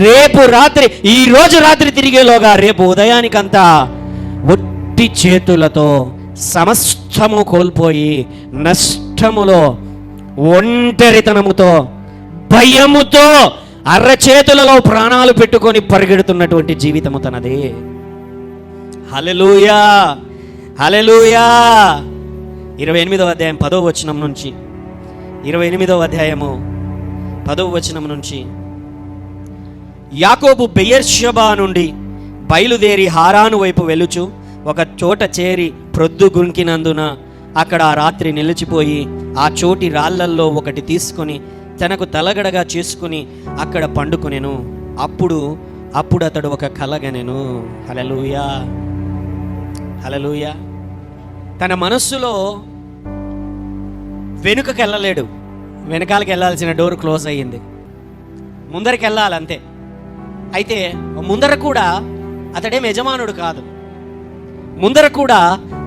రేపు రాత్రి, ఈ రోజు రాత్రి తిరిగేలోగా రేపు ఉదయానికంతా ఒట్టి చేతులతో సమస్తము కోల్పోయి నష్టములో, ఒంటరితనముతో, భయముతో, అరచేతులలో ప్రాణాలు పెట్టుకొని పరిగెడుతున్నటువంటి జీవితము తనది. హల్లెలూయా, హల్లెలూయా. 28వ అధ్యాయం 10వ వచనం నుంచి, 28వ అధ్యాయము 10వ వచనం నుంచి, యాకోబు బెయేర్షెబా నుండి బయలుదేరి హారాను వైపు వెలుచు ఒక చోట చేరి ప్రొద్దు గుంకినందున అక్కడ ఆ రాత్రి నిలిచిపోయి ఆ చోటి రాళ్లల్లో ఒకటి తీసుకొని తనకు తలగడగా చేసుకుని అక్కడ పండుకొనెను. అప్పుడు అతడు ఒక కలగనెను. హల్లెలూయా, హల్లెలూయా. తన మనస్సులో వెనుకకి వెళ్ళలేడు, వెనకాలకి వెళ్ళాల్సిన డోర్ క్లోజ్ అయ్యింది, ముందరికి వెళ్ళాలి అంతే. అయితే ముందర కూడా అతడేం యజమానుడు కాదు, ముందర కూడా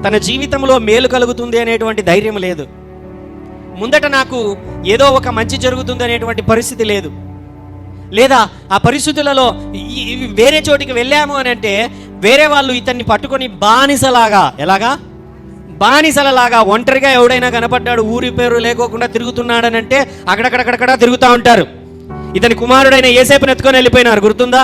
తన జీవితంలో మేలు కలుగుతుంది అనేటువంటి ధైర్యం లేదు, ముందట నాకు ఏదో ఒక మంచి జరుగుతుంది అనేటువంటి పరిస్థితి లేదు. లేదా ఆ పరిస్థితులలో వేరే చోటికి వెళ్ళాము అని అంటే వేరే వాళ్ళు ఇతన్ని పట్టుకొని బానిసలలాగా ఒంటరిగా ఎవడైనా కనపడ్డాడు, ఊరి పేరు లేకోకుండా తిరుగుతున్నాడని అంటే అక్కడక్కడక్కడ తిరుగుతూ ఉంటారు. ఇతని కుమారుడైన యోసేపుని ఎత్తుకొని వెళ్ళిపోయినారు, గుర్తుందా?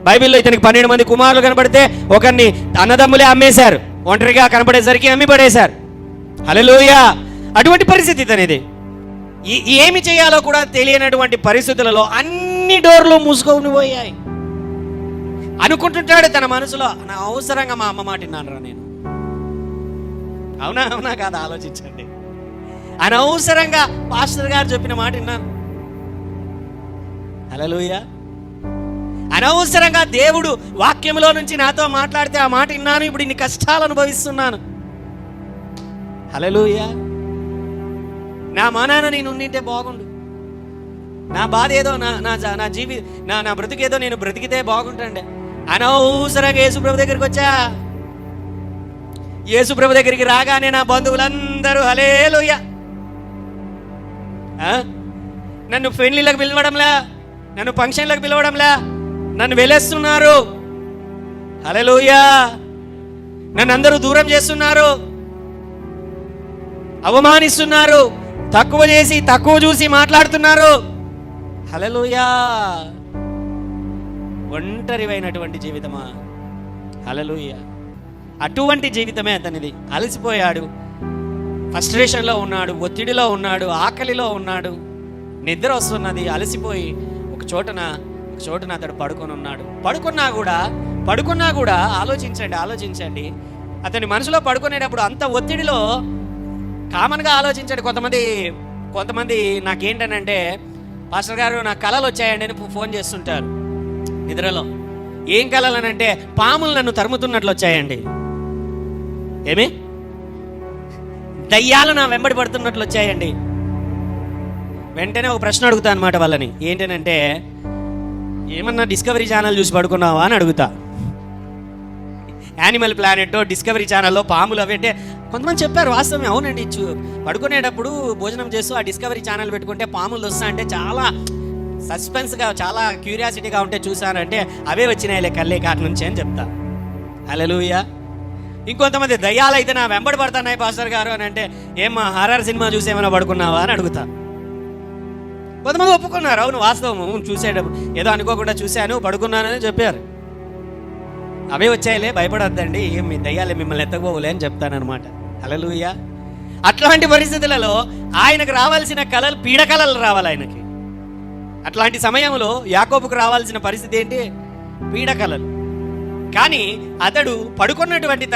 బైబిల్లో ఇతనికి 12 మంది కుమారులు కనబడితే ఒకరిని అన్నదమ్ములే అమ్మేశారు, ఒంటరిగా కనపడేసరికి అమ్మి పడేశారు. హల్లెలూయా. అటువంటి పరిస్థితి ఇతనిది. ఏమి చేయాలో కూడా తెలియనటువంటి పరిస్థితులలో అన్ని డోర్లు మూసుకొని పోయాయి. అనుకుంటుంటాడు తన మనసులో, నా అవసరంగా మా అమ్మ మాట విన్నానురా నేను. అవునా కాదా ఆలోచించండి. అనవసరంగా పాస్టర్ గారు చెప్పిన మాట విన్నాను. హల్లెలూయా. అనవసరంగా దేవుడు వాక్యంలో నుంచి నాతో మాట్లాడితే ఆ మాట విన్నాను, ఇప్పుడు ఇన్ని కష్టాలు అనుభవిస్తున్నాను. హల్లెలూయా. నా మానాన నేను ఉండింటే బాగుండు, నా బాధ ఏదో, నా బ్రతికేదో నేను బ్రతికితే బాగుంటుండే. అనవసరంగా యేసుప్రభు దగ్గరికి వచ్చా. యేసుప్రభు దగ్గరికి రాగానే నా బంధువులందరూ హల్లెలూయా, నన్ను పెళ్లిళ్ళకి పిలవడంలా, నన్ను ఫంక్షన్లకు పిలవడంలా, నన్ను వెలేస్తున్నారు. హల్లెలూయా. నన్ను అందరూ దూరం చేస్తున్నారు, అవమానిస్తున్నారు, తక్కువ చూసి మాట్లాడుతున్నారు. హల్లెలూయా. ఒంటరివైనటువంటి జీవితమా? హల్లెలూయా. అటువంటి జీవితమే అతనిది. అలసిపోయాడు, ఫ్రస్ట్రేషన్లో ఉన్నాడు, ఒత్తిడిలో ఉన్నాడు, ఆకలిలో ఉన్నాడు, నిద్ర వస్తున్నది, అలసిపోయి ఒక చోటన అతడు పడుకొని ఉన్నాడు. పడుకున్నా కూడా ఆలోచించండి, అతని మనసులో పడుకునేటప్పుడు అంత ఒత్తిడిలో కామన్గా ఆలోచించండి. కొంతమంది నాకేంటనంటే, పాస్టర్ గారు నాకు కలలు వచ్చాయండి అని ఫోన్ చేస్తుంటారు నిద్రలో. ఏం కలలు అని అంటే పాములు నన్ను తరుముతున్నట్లు వచ్చాయండి. ఏమి దయ్యాలు నా వెంబడి పడుతున్నట్లు వచ్చాయండి. వెంటనే ఒక ప్రశ్న అడుగుతా అనమాట వాళ్ళని. ఏంటనంటే, ఏమన్నా డిస్కవరీ ఛానల్ చూసి పడుకున్నావా అని అడుగుతా. యానిమల్ ప్లానెట్, డిస్కవరీ ఛానల్లో పాములు అవి అంటే కొంతమంది చెప్పారు వాస్తవమే. అవునండి, పడుకునేటప్పుడు భోజనం చేస్తూ ఆ డిస్కవరీ ఛానల్ పెట్టుకుంటే పాములు వస్తా అంటే చాలా సస్పెన్స్గా, చాలా క్యూరియాసిటీగా ఉంటే చూసానంటే అవే వచ్చినాయిలే కళ్ళే కాటి నుంచి అని చెప్తా. హల్లెలూయా. ఇంకొంతమంది దయ్యాలు అయితే నా వెంబడి పడుతున్నాయి పాస్టర్ గారు అని అంటే, ఏమ్మా హారర్ సినిమా చూసి ఏమైనా పడుకున్నావా అని అడుగుతా. కొంతమంది ఒప్పుకున్నారు, అవును వాస్తవం చూసేటప్పుడు ఏదో అనుకోకుండా చూశాను పడుకున్నానని చెప్పారు. అవే వచ్చాయిలే భయపడొద్దండి, ఏం మీ దయ్యాలే మిమ్మల్ని ఎత్తకపోలే అని చెప్తానమాట. హల్లెలూయా. అట్లాంటి పరిస్థితులలో ఆయనకు రావాల్సిన కళలు పీడకలలు రావాలి ఆయనకి. అట్లాంటి సమయంలో యాకోబుకు రావాల్సిన పరిస్థితి ఏంటి? పీడకలలు. కానీ అతడు పడుకున్నటువంటి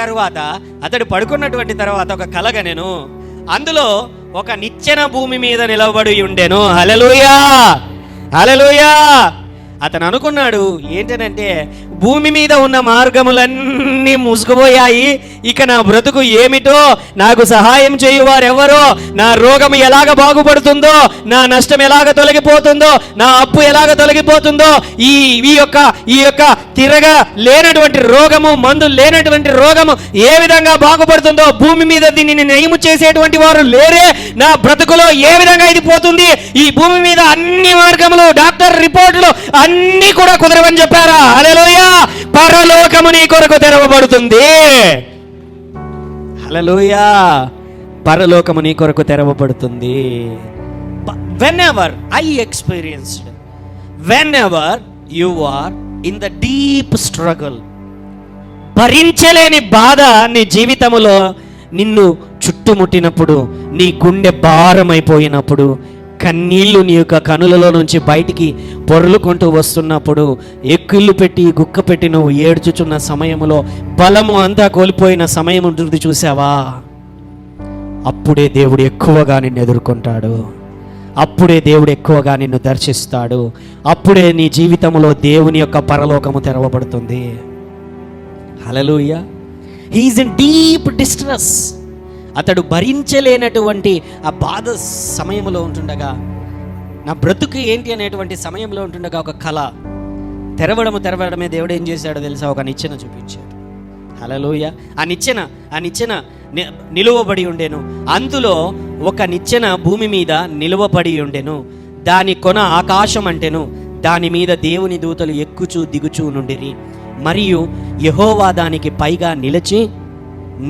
తర్వాత ఒక కలగనెను, అందులో ఒక నిచ్చెన భూమి మీద నిలబడి ఉండెను. హల్లెలూయా, హల్లెలూయా. అతను అనుకున్నాడు ఏంటనంటే, భూమి మీద ఉన్న మార్గములన్నీ మూసుకుపోయాయి, ఇక నా బ్రతుకు ఏమిటో, నాకు సహాయం చేయువారెవరో, నా రోగం ఎలాగ బాగుపడుతుందో, నా నష్టం ఎలాగ తొలగిపోతుందో, నా అప్పు ఎలాగ తొలగిపోతుందో, ఈ యొక్క తిరగ లేనటువంటి రోగము, మందు లేనటువంటి రోగము ఏ విధంగా బాగుపడుతుందో, భూమి మీద దీనిని నయము చేసేటువంటి వారు లేరే, నా బ్రతుకులో ఏ విధంగా ఇది పోతుంది, ఈ భూమి మీద అన్ని మార్గములు, డాక్టర్ రిపోర్టులు అన్ని కూడా కుదరవని చెప్పారా? హల్లెలూయా. పరలోకము నీ కొరకు తెరవబడుతుంది. హల్లెలూయా. పరలోకము నీ కొరకు తెరవబడుతుంది. whenever you are in the deep struggle, భరించలేని బాధ నీ జీవితంలో నిన్ను చుట్టుముట్టినప్పుడు, నీ గుండె భారమైపోయినప్పుడు, కన్నీళ్లు నీ యొక్క కనులలో నుంచి బయటికి పొర్లుకుంటూ వస్తున్నప్పుడు, ఎక్కుళ్ళు పెట్టి గుక్క పెట్టి నువ్వు ఏడ్చుచున్న సమయంలో, బలము అంతా కోల్పోయిన సమయం ఉంటుంది చూసావా, అప్పుడే దేవుడు ఎక్కువగా నిన్ను ఎదుర్కొంటాడు. అప్పుడే దేవుడు ఎక్కువగా నిన్ను దర్శిస్తాడు. అప్పుడే నీ జీవితంలో దేవుని యొక్క పరలోకము తెరవబడుతుంది. Hallelujah. He is in deep distress. అతడు భరించలేనటువంటి ఆ బాధ సమయంలో ఉంటుండగా, నా బ్రతుకు ఏంటి అనేటువంటి సమయంలో ఉంటుండగా, ఒక కళ తెరవడమే దేవుడు ఏం చేశాడో తెలుసా? ఒక నిచ్చెన చూపించాడు. హల్లెలూయా. ఆ నిచ్చెన నిలువబడి ఉండెను. అందులో ఒక నిచ్చెన భూమి మీద నిలువబడి ఉండెను. దాని కొన ఆకాశం అంటెను. దాని మీద దేవుని దూతలు ఎక్కుచూ దిగుచూ నుండిరి. మరియు యెహోవా దానికి పైగా నిలిచి,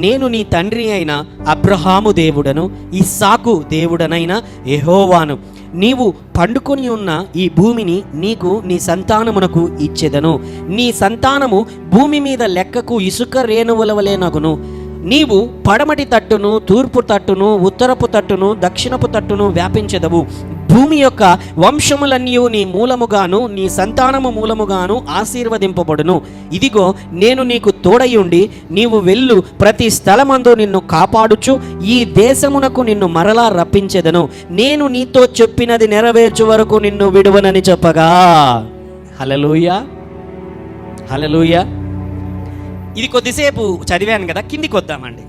నేను నీ తండ్రి అయిన అబ్రహాము దేవుడను, ఇస్సాకు దేవుడనైన యెహోవాను. నీవు పండుకొని ఉన్న ఈ భూమిని నీకు నీ సంతానమునకు ఇచ్చెదను. నీ సంతానము భూమి మీద లెక్కకు ఇసుక రేణువుల వలెనగును. నీవు పడమటి తట్టును, తూర్పు తట్టును, ఉత్తరపు తట్టును, దక్షిణపు తట్టును వ్యాపించెదవు. భూమి యొక్క వంశములన్నీ నీ మూలముగాను, నీ సంతానము మూలముగాను ఆశీర్వదింపబడును. ఇదిగో నేను నీకు తోడయుండి, నీవు వెళ్ళు ప్రతి స్థలమందు నిన్ను కాపాడుచు ఈ దేశమునకు నిన్ను మరలా రప్పించెదను. నేను నీతో చెప్పినది నెరవేర్చు వరకు నిన్ను విడువనని చెప్పగా. హల్లెలూయా, హల్లెలూయా. ఇది కొద్దిసేపు చదివాను కదా, కిందికి వద్దామండి.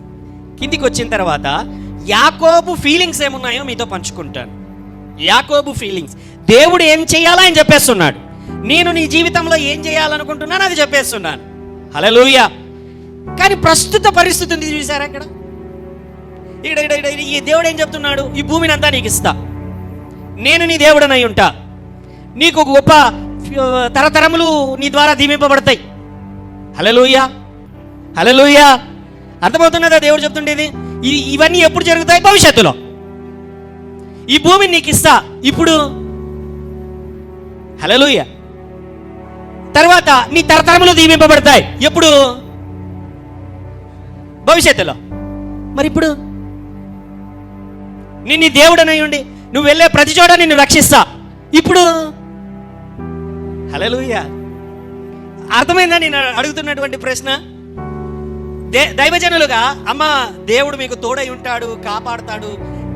కిందికి వచ్చిన తర్వాత యాకోబు ఫీలింగ్స్ ఏమున్నాయో మీతో పంచుకుంటాను. యాకోబు ఫీలింగ్స్, దేవుడు ఏం చేయాలో ఆయన చెప్పేస్తున్నాడు. నేను నీ జీవితంలో ఏం చేయాలనుకుంటున్నాను అది చెప్పేస్తున్నాను. హల్లెలూయా. కానీ ప్రస్తుత పరిస్థితిని చూసారా? ఇక్కడ ఈ దేవుడు ఏం చెప్తున్నాడు? ఈ భూమిని అంతా నీకు ఇస్తా, నేను నీ దేవుడనై ఉంటా, నీకు గొప్ప తరతరములు నీ ద్వారా దీవింపబడతాయి. హల్లెలూయా, హల్లెలూయా. అర్థమవుతున్నదా దేవుడు చెప్తుండేది? ఇవన్నీ ఎప్పుడు జరుగుతాయి? భవిష్యత్తులో. ఈ భూమిని నీకు ఇస్తా ఇప్పుడు. హల్లెలూయా. తర్వాత నీ తరతరములు దీవింపబడతాయి. ఎప్పుడు? భవిష్యత్తులో. మరి ఇప్పుడు నిన్ను దేవుడనై ఉండి నువ్వు వెళ్ళే ప్రతి చోట నిన్ను రక్షిస్తా. ఇప్పుడు హల్లెలూయా. అర్థమైందా నేను అడుగుతున్నటువంటి ప్రశ్న? దైవజనులుగా, అమ్మ దేవుడు మీకు తోడై ఉంటాడు, కాపాడుతాడు,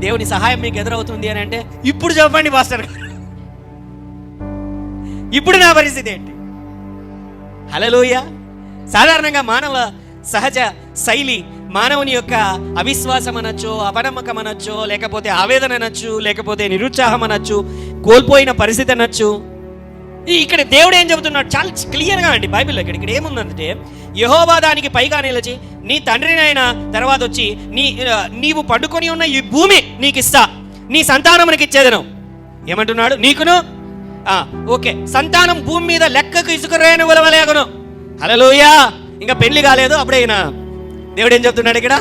దేవుని సహాయం మీకు ఎదురవుతుంది అని అంటే, ఇప్పుడు చెప్పండి పాస్టర్ గారు, ఇప్పుడు నా పరిస్థితి ఏంటి? హల్లెలూయా. సాధారణంగా మానవ సహజ శైలి, మానవుని యొక్క అవిశ్వాసం అనొచ్చు, అపనమ్మకం అనొచ్చు, లేకపోతే ఆవేదన అనొచ్చు, లేకపోతే నిరుత్సాహం అనొచ్చు, కోల్పోయిన పరిస్థితి అనొచ్చు. ఇక్కడ దేవుడు ఏం చెబుతున్నాడు చాలా క్లియర్గా అండి బైబిల్లో. ఇక్కడ ఏముందంటే, యెహోవా దానికి పైగా నిలిచి నీ తండ్రినైనా తర్వాత వచ్చి నీవు పండుకొని ఉన్న ఈ భూమి నీకు ఇస్తా, నీ సంతానమునికి ఇచ్చేదను. ఏమంటున్నాడు? నీకును ఓకే, సంతానం భూమి మీద లెక్కకు ఇసుక రేణువుల వలె. హల్లెలూయా. ఇంకా పెళ్లి కాలేదు అప్పుడైనా దేవుడు ఏం చెప్తున్నాడు ఇక్కడ?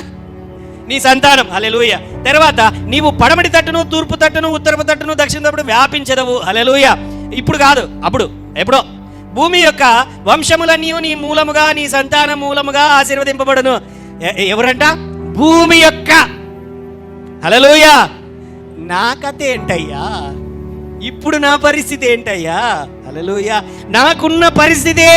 నీ సంతానం. హల్లెలూయా. తర్వాత నీవు పడమటి తట్టును, తూర్పు తట్టును, ఉత్తరపు తట్టును, దక్షిణ తట్టును వ్యాపించదవు. హల్లెలూయా. ఇప్పుడు కాదు, అప్పుడు ఎప్పుడో. భూమి యొక్క వంశములన్నీ నీ మూలముగా, నీ సంతానం మూలముగా ఆశీర్వదింపబడును. ఎవరంట? భూమి యొక్క. హల్లెలూయా. నా కథ ఏంటయ్యా? ఇప్పుడు నా పరిస్థితి ఏంటయ్యా? హల్లెలూయా. నాకున్న పరిస్థితి,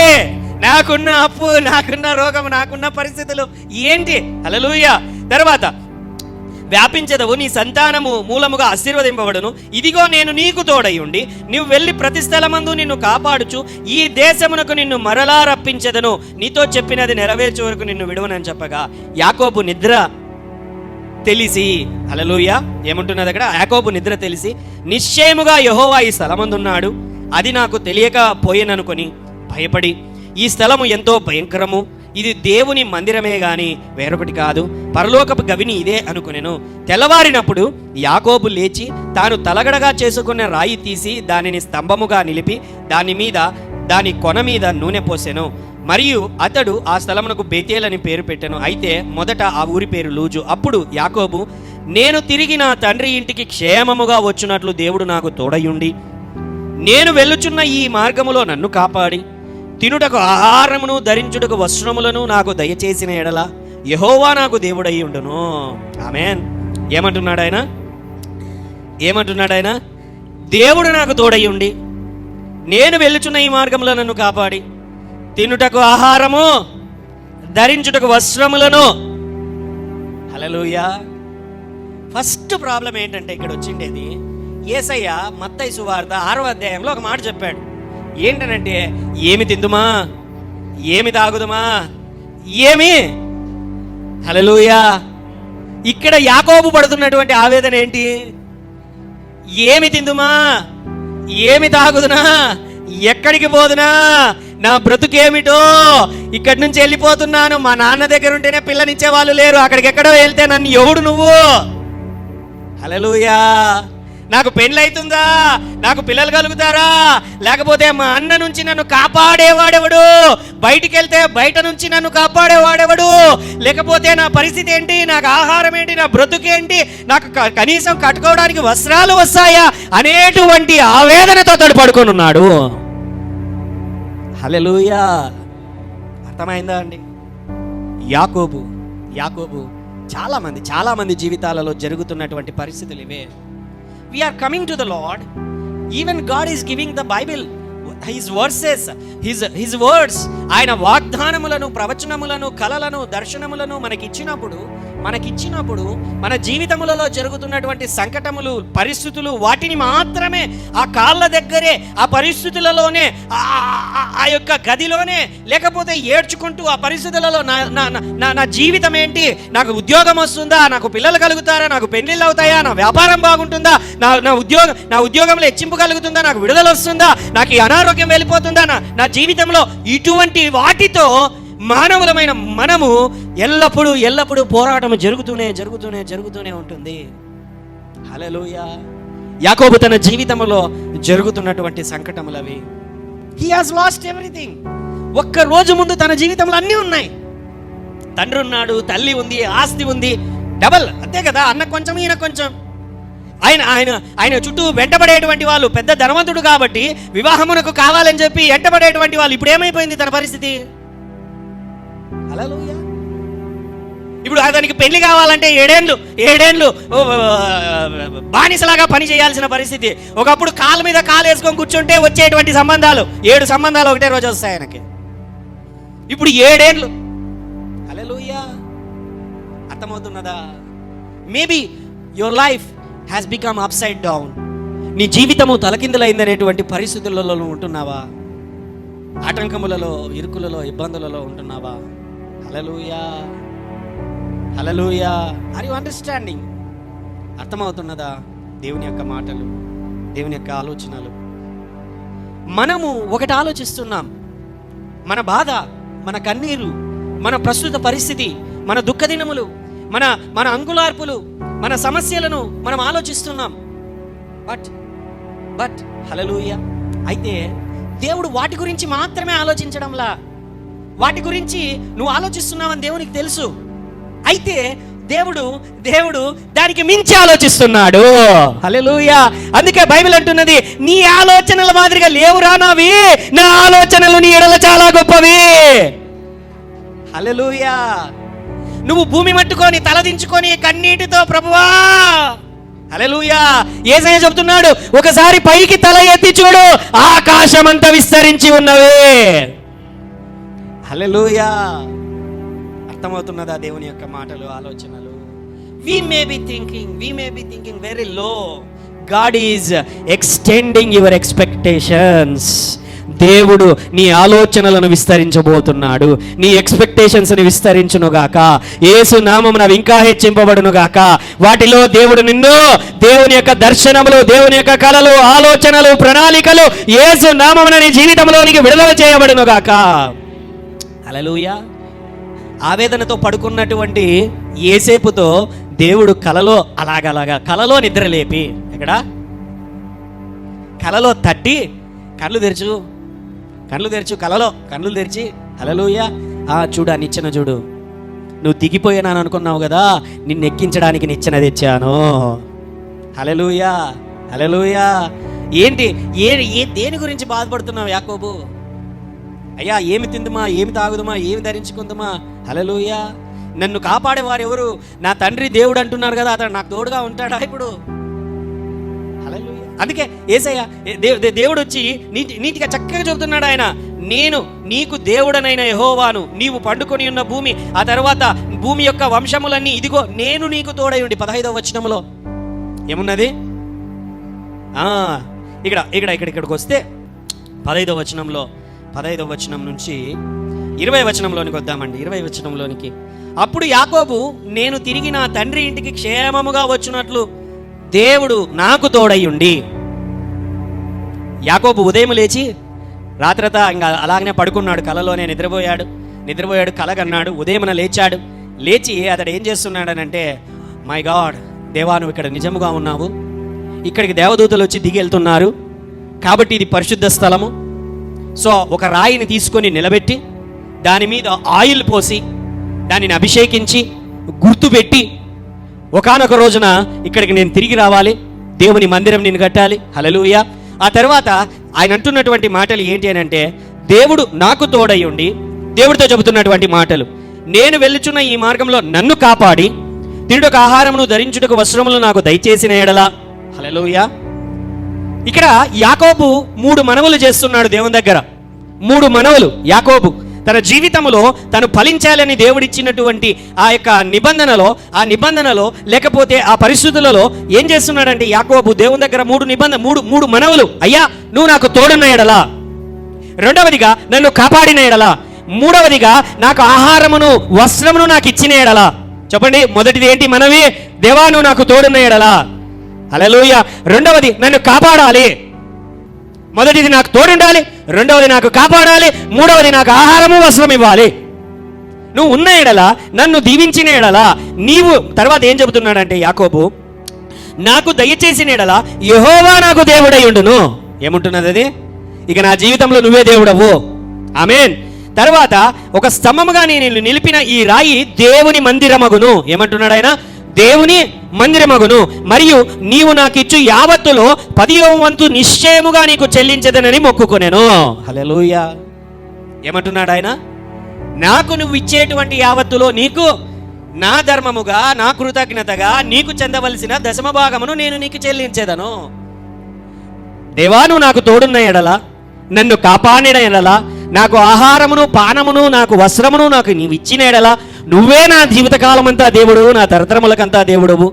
నాకున్న అప్పు, నాకున్న రోగం, నాకున్న పరిస్థితులు ఏంటి? హల్లెలూయా. తర్వాత వ్యాపించదవు, నీ సంతానము మూలముగా ఆశీర్వదింపబడును. ఇదిగో నేను నీకు తోడై ఉండి నువ్వు వెళ్ళి ప్రతి స్థలమందు నిన్ను కాపాడుచు ఈ దేశమునకు నిన్ను మరలా రప్పించదను, నీతో చెప్పినది నెరవేర్చే వరకు నిన్ను విడువనని చెప్పగా యాకోబు నిద్ర తెలిసి, హల్లెలూయా, ఏమంటున్నది అక్కడ? యాకోబు నిద్ర తెలిసి నిశ్చయముగా యెహోవా ఈ స్థలమందున్నాడు, అది నాకు తెలియకపోయేననుకొని భయపడి ఈ స్థలము ఎంతో భయంకరము, ఇది దేవుని మందిరమే గాని వేరొకటి కాదు, పరలోకపు గవిని ఇదే అనుకునేను. తెల్లవారినప్పుడు యాకోబు లేచి తాను తలగడగా చేసుకున్న రాయి తీసి దానిని స్తంభముగా నిలిపి దాని కొన మీద నూనె పోసెను. మరియు అతడు ఆ స్థలమునకు బేతేల్ అని పేరు పెట్టెను. అయితే మొదట ఆ ఊరి పేరు లూజు. అప్పుడు యాకోబు, నేను తిరిగి నా తండ్రి ఇంటికి క్షేమముగా వచ్చునట్లు దేవుడు నాకు తోడయుండి నేను వెళ్ళుచున్న ఈ మార్గములో నన్ను కాపాడి తినుటకు ఆహారమును ధరించుటకు వస్త్రములను నాకు దయచేసిన ఎడల యెహోవా నాకు దేవుడై ఉండును. ఆమేన్. ఏమంటున్నాడు ఆయన? దేవుడు నాకు తోడై ఉండి నేను వెళ్ళుచున్న ఈ మార్గంలో నన్ను కాపాడి తినుటకు ఆహారము ధరించుటకు వస్త్రములను. హల్లెలూయా. ఫస్ట్ ప్రాబ్లం ఏంటంటే ఇక్కడ వచ్చిండేది, యేసయ్య మత్తయి సువార్త 6వ అధ్యాయంలో ఒక మాట చెప్పాడు. ఏంటనంటే, ఏమి తిందుమా, ఏమి తాగుదుమా, ఏమి. హల్లెలూయా. ఇక్కడ యాకోబు పడుతున్నటువంటి ఆవేదన ఏంటి? ఏమి తిందుమా, ఏమి తాగుదునా, ఎక్కడికి పోదునా, నా బ్రతుకేమిటో, ఇక్కడి నుంచి వెళ్ళిపోతున్నాను, మా నాన్న దగ్గర ఉంటేనే పిల్లనిచ్చే వాళ్ళు లేరు, అక్కడికి ఎక్కడో వెళ్తే నన్ను ఎవడు నువ్వు. హల్లెలూయా. నాకు పెళ్ళైతుందా, నాకు పిల్లలు కలుగుతారా, లేకపోతే మా అన్న నుంచి నన్ను కాపాడేవాడెవడు, బయటికి వెళ్తే బయట నుంచి నన్ను కాపాడేవాడెవడు, లేకపోతే నా పరిస్థితి ఏంటి, నాకు ఆహారం ఏంటి, నా బ్రతుకేంటి, నాకు కనీసం కట్టుకోవడానికి వస్త్రాలు వస్తాయా అనేటువంటి ఆవేదనతో తడు పడుకొని ఉన్నాడు. హల్లెలూయా. అర్థమైందా అండి? యాకోబు చాలా మంది జీవితాలలో జరుగుతున్నటువంటి పరిస్థితులు ఇవే. We are coming to the Lord. Even God is giving the Bible, His verses, His words. ఆయన వాగ్దానములను, ప్రవచనములను, కలలను, దర్శనములను మనకిచ్చినప్పుడు మన జీవితములలో జరుగుతున్నటువంటి సంకటములు, పరిస్థితులు, వాటిని మాత్రమే ఆ కాళ్ళ దగ్గరే, ఆ పరిస్థితులలోనే, ఆ యొక్క గదిలోనే, లేకపోతే ఏడ్చుకుంటూ ఆ పరిస్థితులలో నా జీవితం ఏంటి, నాకు ఉద్యోగం వస్తుందా, నాకు పిల్లలు కలుగుతారా, నాకు పెళ్ళిళ్ళు అవుతాయా, నా వ్యాపారం బాగుంటుందా, నా ఉద్యోగంలో హెచ్చింపు కలుగుతుందా, నాకు విడుదల వస్తుందా, నాకు ఈ అనారోగ్యం వెళ్ళిపోతుందా, నా జీవితంలో ఇటువంటి వాటితో మానవులమైన మనము ఎల్లప్పుడూ పోరాటం జరుగుతూనే ఉంటుంది. హల్లెలూయా. యాకోబు తన జీవితంలో జరుగుతున్నటువంటి సంకటములవి. He has lost everything. ఒక్క రోజు ముందు తన జీవితంలో అన్నీ ఉన్నాయి. తండ్రి ఉన్నాడు, తల్లి ఉంది, ఆస్తి ఉంది, డబల్, అంతే కదా, అన్న కొంచెం ఈయన కొంచెం. ఆయన చుట్టూ వెంటబడేటువంటి వాళ్ళు, పెద్ద ధనవంతుడు కాబట్టి వివాహమునకు కావాలని చెప్పి వెంటబడేటువంటి వాళ్ళు. ఇప్పుడు ఏమైపోయింది తన పరిస్థితి? హల్లెలూయా. ఇప్పుడు అతనికి పెళ్లి కావాలంటే ఏడేండ్లు బానిసలాగా పని చేయాల్సిన పరిస్థితి. ఒకప్పుడు కాలు మీద కాలు వేసుకొని కూర్చుంటే వచ్చేటువంటి సంబంధాలు 7 సంబంధాలు ఒకటే రోజు వస్తాయి ఆయనకి. ఇప్పుడు 7 ఏళ్ళు. హల్లెలూయా. అర్థమవుతున్నదా? Maybe your life has become upside down. నీ జీవితము తలకిందులైందనేటువంటి పరిస్థితులలో ఉంటున్నావా? ఆటంకములలో, ఇరుకులలో, ఇబ్బందులలో ఉంటున్నావా? Hallelujah, hallelujah. Are you understanding? అర్థమవుతున్నదా దేవుని యొక్క మాటలు, దేవుని యొక్క ఆలోచనలు? మనము ఒకటి ఆలోచిస్తున్నాం, మన బాధ, మన కన్నీరు, మన ప్రస్తుత పరిస్థితి, మన దుఃఖదినములు, మన అంగుళార్పులు, మన సమస్యలను మనం ఆలోచిస్తున్నాం. బట్ హల్లెలూయా. అయితే దేవుడు వాటి గురించి మాత్రమే ఆలోచించడంలా, వాటి గురించి నువ్వు ఆలోచిస్తున్నావని దేవునికి తెలుసు. అయితే దేవుడు దానికి మించి ఆలోచిస్తున్నాడు. హల్లెలూయా. అందుకే బైబిల్ అంటున్నది, నీ ఆలోచనల మాదిరిగా లేవురా నావి, నా ఆలోచనలు నీ ఎడల చాలా గొప్పవి. హల్లెలూయా. నువ్వు భూమి మట్టుకొని తలదించుకొని కన్నీటితో ప్రభువా, హల్లెలూయా, యేసయ్య చెప్తున్నాడు, ఒకసారి పైకి తల ఎత్తి చూడు, ఆకాశమంతా విస్తరించి ఉన్నవి. హల్లెలూయా. అర్థమవుతున్నదా దేవుని యొక్క మాటలు, ఆలోచనలు? we may be thinking very low. God is extending your expectations. దేవుడు నీ ఆలోచనలను విస్తరించబోతున్నాడు, నీ ఎక్స్పెక్టేషన్స్ని విస్తరించునుగాక. యేసు నామమున ఇంకా హెచ్చింపబడునుగాక. వాటిలో దేవుడు నిన్ను, దేవుని యొక్క దర్శనములు, దేవుని యొక్క కలలు, ఆలోచనలు, ప్రణాళికలు యేసు నామమున నీ జీవితంలోనికి విడుదల చేయబడునుగాక. హల్లెలూయా. ఆవేదనతో పడుకున్నటువంటి యేసేపుతో దేవుడు కలలో అలాగలాగా కలలో నిద్రలేపి, ఎక్కడ కలలో తట్టి, కళ్ళు తెరచు కలలో కళ్ళు తెరిచి, హల్లెలూయా, చూడు ఆ నిచ్చెన చూడు, నువ్వు దిగిపోయాను అనుకున్నావు కదా, నిన్ను ఎక్కించడానికి నిచ్చెన తెచ్చాను. హల్లెలూయా, హల్లెలూయా. ఏంటి దేని గురించి బాధపడుతున్నావు యాకోబు? అయ్యా, ఏమి తిందుమా, ఏమి తాగుదుమా, ఏమి ధరించుకుందుమా? హల్లెలూయా. నన్ను కాపాడేవారు ఎవరు? నా తండ్రి దేవుడు అంటున్నారు కదా, అతను నాకు తోడుగా ఉంటాడా ఇప్పుడు? హల్లెలూయా. అందుకే యేసయ్య దేవుడు వచ్చి నీటిగా చక్కగా చెబుతున్నాడు. ఆయన, నేను నీకు దేవుడనైన యెహోవాను, నీవు పండుకొని ఉన్న భూమి, ఆ తర్వాత భూమి యొక్క వంశములన్నీ, ఇదిగో నేను నీకు తోడై ఉండి. 15వ వచనంలో ఏమున్నది? ఇక్కడికి వస్తే 15వ వచనంలో, 15వ వచనం నుంచి 20వ వచనంలోనికి వద్దామండి. 20వ వచనంలోనికి, అప్పుడు యాకోబు, నేను తిరిగి నా తండ్రి ఇంటికి క్షేమముగా వచ్చినట్లు దేవుడు నాకు తోడయ్యుండి. యాకోబు ఉదయం లేచి రాత్రంతా ఇంకా అలాగనే పడుకున్నాడు, కలలోనే నిద్రపోయాడు, కలగన్నాడు. ఉదయమున లేచి అతడు ఏం చేస్తున్నాడనంటే, మై గాడ్, దేవా నువ్వు ఇక్కడ నిజముగా ఉన్నావు, ఇక్కడికి దేవదూతలు వచ్చి దిగి వెళ్తున్నారు కాబట్టి ఇది పరిశుద్ధ స్థలము. సో ఒక రాయిని తీసుకొని నిలబెట్టి, దాని మీద ఆయిల్ పోసి, దానిని అభిషేకించి, గుర్తుపెట్టి, ఒకానొక రోజున ఇక్కడికి నేను తిరిగి రావాలి, దేవుని మందిరం నేను కట్టాలి. హల్లెలూయా. ఆ తర్వాత ఆయన అంటున్నటువంటి మాటలు ఏంటి అని అంటే, దేవుడు నాకు తోడై ఉండి, దేవుడితో చెబుతున్నటువంటి మాటలు, నేను వెళ్ళుచున్న ఈ మార్గంలో నన్ను కాపాడి, తినుటకు ఆహారమును, ధరించుటకు వస్త్రములు నాకు దయచేసిన ఎడల. హల్లెలూయా. ఇక్కడ యాకోబు 3 మనవులు చేస్తున్నాడు దేవుని దగ్గర. 3 మనవులు. యాకోబు తన జీవితంలో తను ఫలించాలని దేవుడిచ్చినటువంటి ఆ యొక్క నిబంధనలో లేకపోతే ఆ పరిస్థితులలో ఏం చేస్తున్నాడంటే, యాకోబు దేవుని దగ్గర 3 మనవులు. అయ్యా, నువ్వు నాకు తోడున్న ఎడలా, రెండవదిగా నన్ను కాపాడిన ఎడలా, మూడవదిగా నాకు ఆహారమును, వస్త్రమును నాకు ఇచ్చిన ఎడలా. చెప్పండి, మొదటిది ఏంటి మనవి? దేవా నువ్వు నాకు తోడున్న ఎడలా. హల్లెలూయా. రెండవది నన్ను కాపాడాలి. మొదటిది నాకు తోడుండాలి, రెండవది నాకు కాపాడాలి, మూడవది నాకు ఆహారము, వస్త్రం ఇవ్వాలి. నువ్వు ఉన్న ఎడల, నన్ను దీవించిన ఎడల, నీవు తర్వాత ఏం చెబుతున్నాడంటే యాకోబు, నాకు దయచేసిన ఎడల యెహోవా నాకు దేవుడై ఉండును. ఏముంటున్నది అది? ఇక నా జీవితంలో నువ్వే దేవుడవు. ఆమేన్. తర్వాత ఒక స్తంభముగా నేను నిలిపిన ఈ రాయి దేవుని మందిరమగును. ఏమంటున్నాడు ఆయన? దేవుని మందిరమగును. మరియు నీవు నాకు ఇచ్చు యావత్తులో 10వ వంతు నిశ్చయముగా నీకు చెల్లించదనని మొక్కుకొనెను. హల్లెలూయా. ఏమంటున్నాడు ఆయన? నాకు నువ్వు ఇచ్చేటువంటి యావత్తులో నీకు నా ధర్మముగా, నా కృతజ్ఞతగా నీకు చెందవలసిన 10వ భాగమును నేను నీకు చెల్లించేదను. దేవా నువ్వు నాకు తోడున్న ఎడల, నన్ను కాపాడిన ఎడల, నాకు ఆహారమును, పానమును, నాకు వస్త్రమును నాకు నీవు ఇచ్చిన ఎడల, నువ్వే నా జీవితకాలం అంతా దేవుడు, నా తరతరములకంతా దేవుడవు.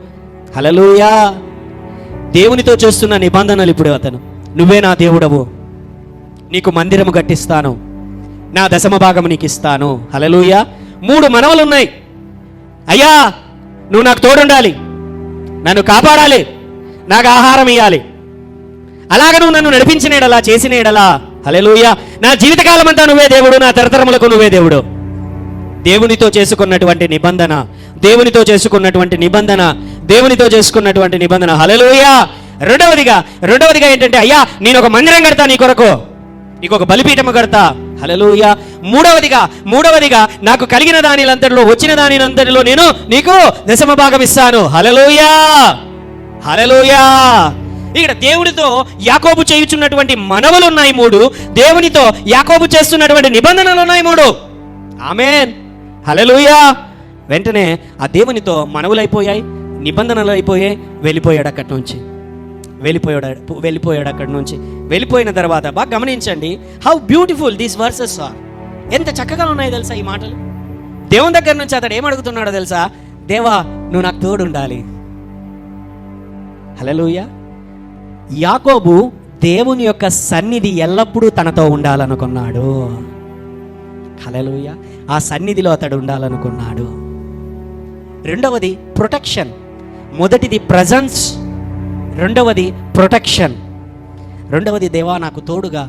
హల్లెలూయా. దేవునితో చేస్తున్న నిబంధనలు ఇప్పుడు అతను, నువ్వే నా దేవుడవు. నీకు మందిరము కట్టిస్తాను, నా దశమ భాగము నీకు ఇస్తాను. హల్లెలూయా. 3 మనవలు ఉన్నాయి. అయ్యా నువ్వు నాకు తోడుండాలి, నన్ను కాపాడాలి, నాకు ఆహారం ఇవ్వాలి, అలాగ నువ్వు నన్ను నడిపించిన ఎడలా, చేసిన ఎడలా, హల్లెలూయా, నా జీవితకాలం అంతా నువ్వే దేవుడు, నా తరతరములకు నువ్వే దేవుడు. దేవునితో చేసుకున్నటువంటి నిబంధన, దేవునితో చేసుకున్నటువంటి నిబంధన, దేవునితో చేసుకున్నటువంటి నిబంధన. హల్లెలూయా. రెండవదిగా ఏంటంటే, అయ్యా నేను ఒక మందిరం కడతా నీ కొరకు, నీకు ఒక బలిపీఠము కడతా. హల్లెలూయా. మూడవదిగా నాకు కలిగిన దానిలంతటిలో, వచ్చిన దానిలంతటిలో నేను నీకు దశమ భాగం ఇస్తాను. హల్లెలూయా. హల్లెలూయా. ఇక్కడ దేవుడితో యాకోబు చేయుచున్నటువంటి మనవులు ఉన్నాయి 3, దేవునితో యాకోబు చేస్తున్నటువంటి నిబంధనలు ఉన్నాయి 3. ఆమేన్. హల్లెలూయా. వెంటనే ఆ దేవునితో మనవులైపోయాయి, నిబంధనలు అయిపోయాయి, వెళ్ళిపోయాడు అక్కడి నుంచి. వెళ్ళిపోయిన తర్వాత బాగా గమనించండి, how beautiful these verses are. ఎంత చక్కగా ఉన్నాయి తెలుసా ఈ మాటలు. దేవుని దగ్గర నుంచి అతడు ఏమడుగుతున్నాడో తెలుసా? దేవా నువ్వు నాకు తోడుండాలి. హల్లెలూయా. యాకోబు దేవుని యొక్క సన్నిధి ఎల్లప్పుడూ తనతో ఉండాలనుకున్నాడు. హల్లెలూయా. ఆ సన్నిధిలో అతడు ఉండాలనుకున్నాడు. రెండవది ప్రొటెక్షన్. మొదటిది ప్రజెన్స్, రెండవది ప్రొటెక్షన్. దేవా నాకు తోడుగా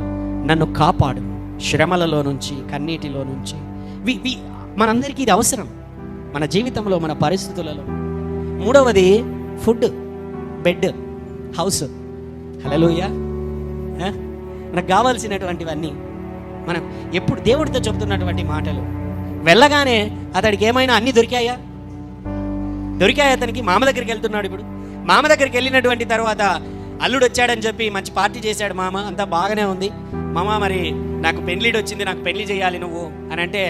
నన్ను కాపాడు, శ్రమలలో నుంచి, కన్నీటిలో నుంచి. మనందరికీ ఇది అవసరం మన జీవితంలో, మన పరిస్థితులలో. మూడవది ఫుడ్, బెడ్, హౌస్. హల్లెలూయా. మనకు కావాల్సినటువంటివన్నీ మనం ఎప్పుడు దేవుడితో చెబుతున్నటువంటి మాటలు. వెళ్ళగానే అతడికి ఏమైనా అన్నీ దొరికాయి అతనికి. మామ దగ్గరికి వెళ్తున్నాడు. ఇప్పుడు మామ దగ్గరికి వెళ్ళినటువంటి తర్వాత అల్లుడు వచ్చాడని చెప్పి మంచి పార్టీ చేశాడు మామ, అంతా బాగానే ఉంది. మామ మరి నాకు పెళ్లిడు వచ్చింది, నాకు పెళ్లి చేయాలి నువ్వు అని అంటే,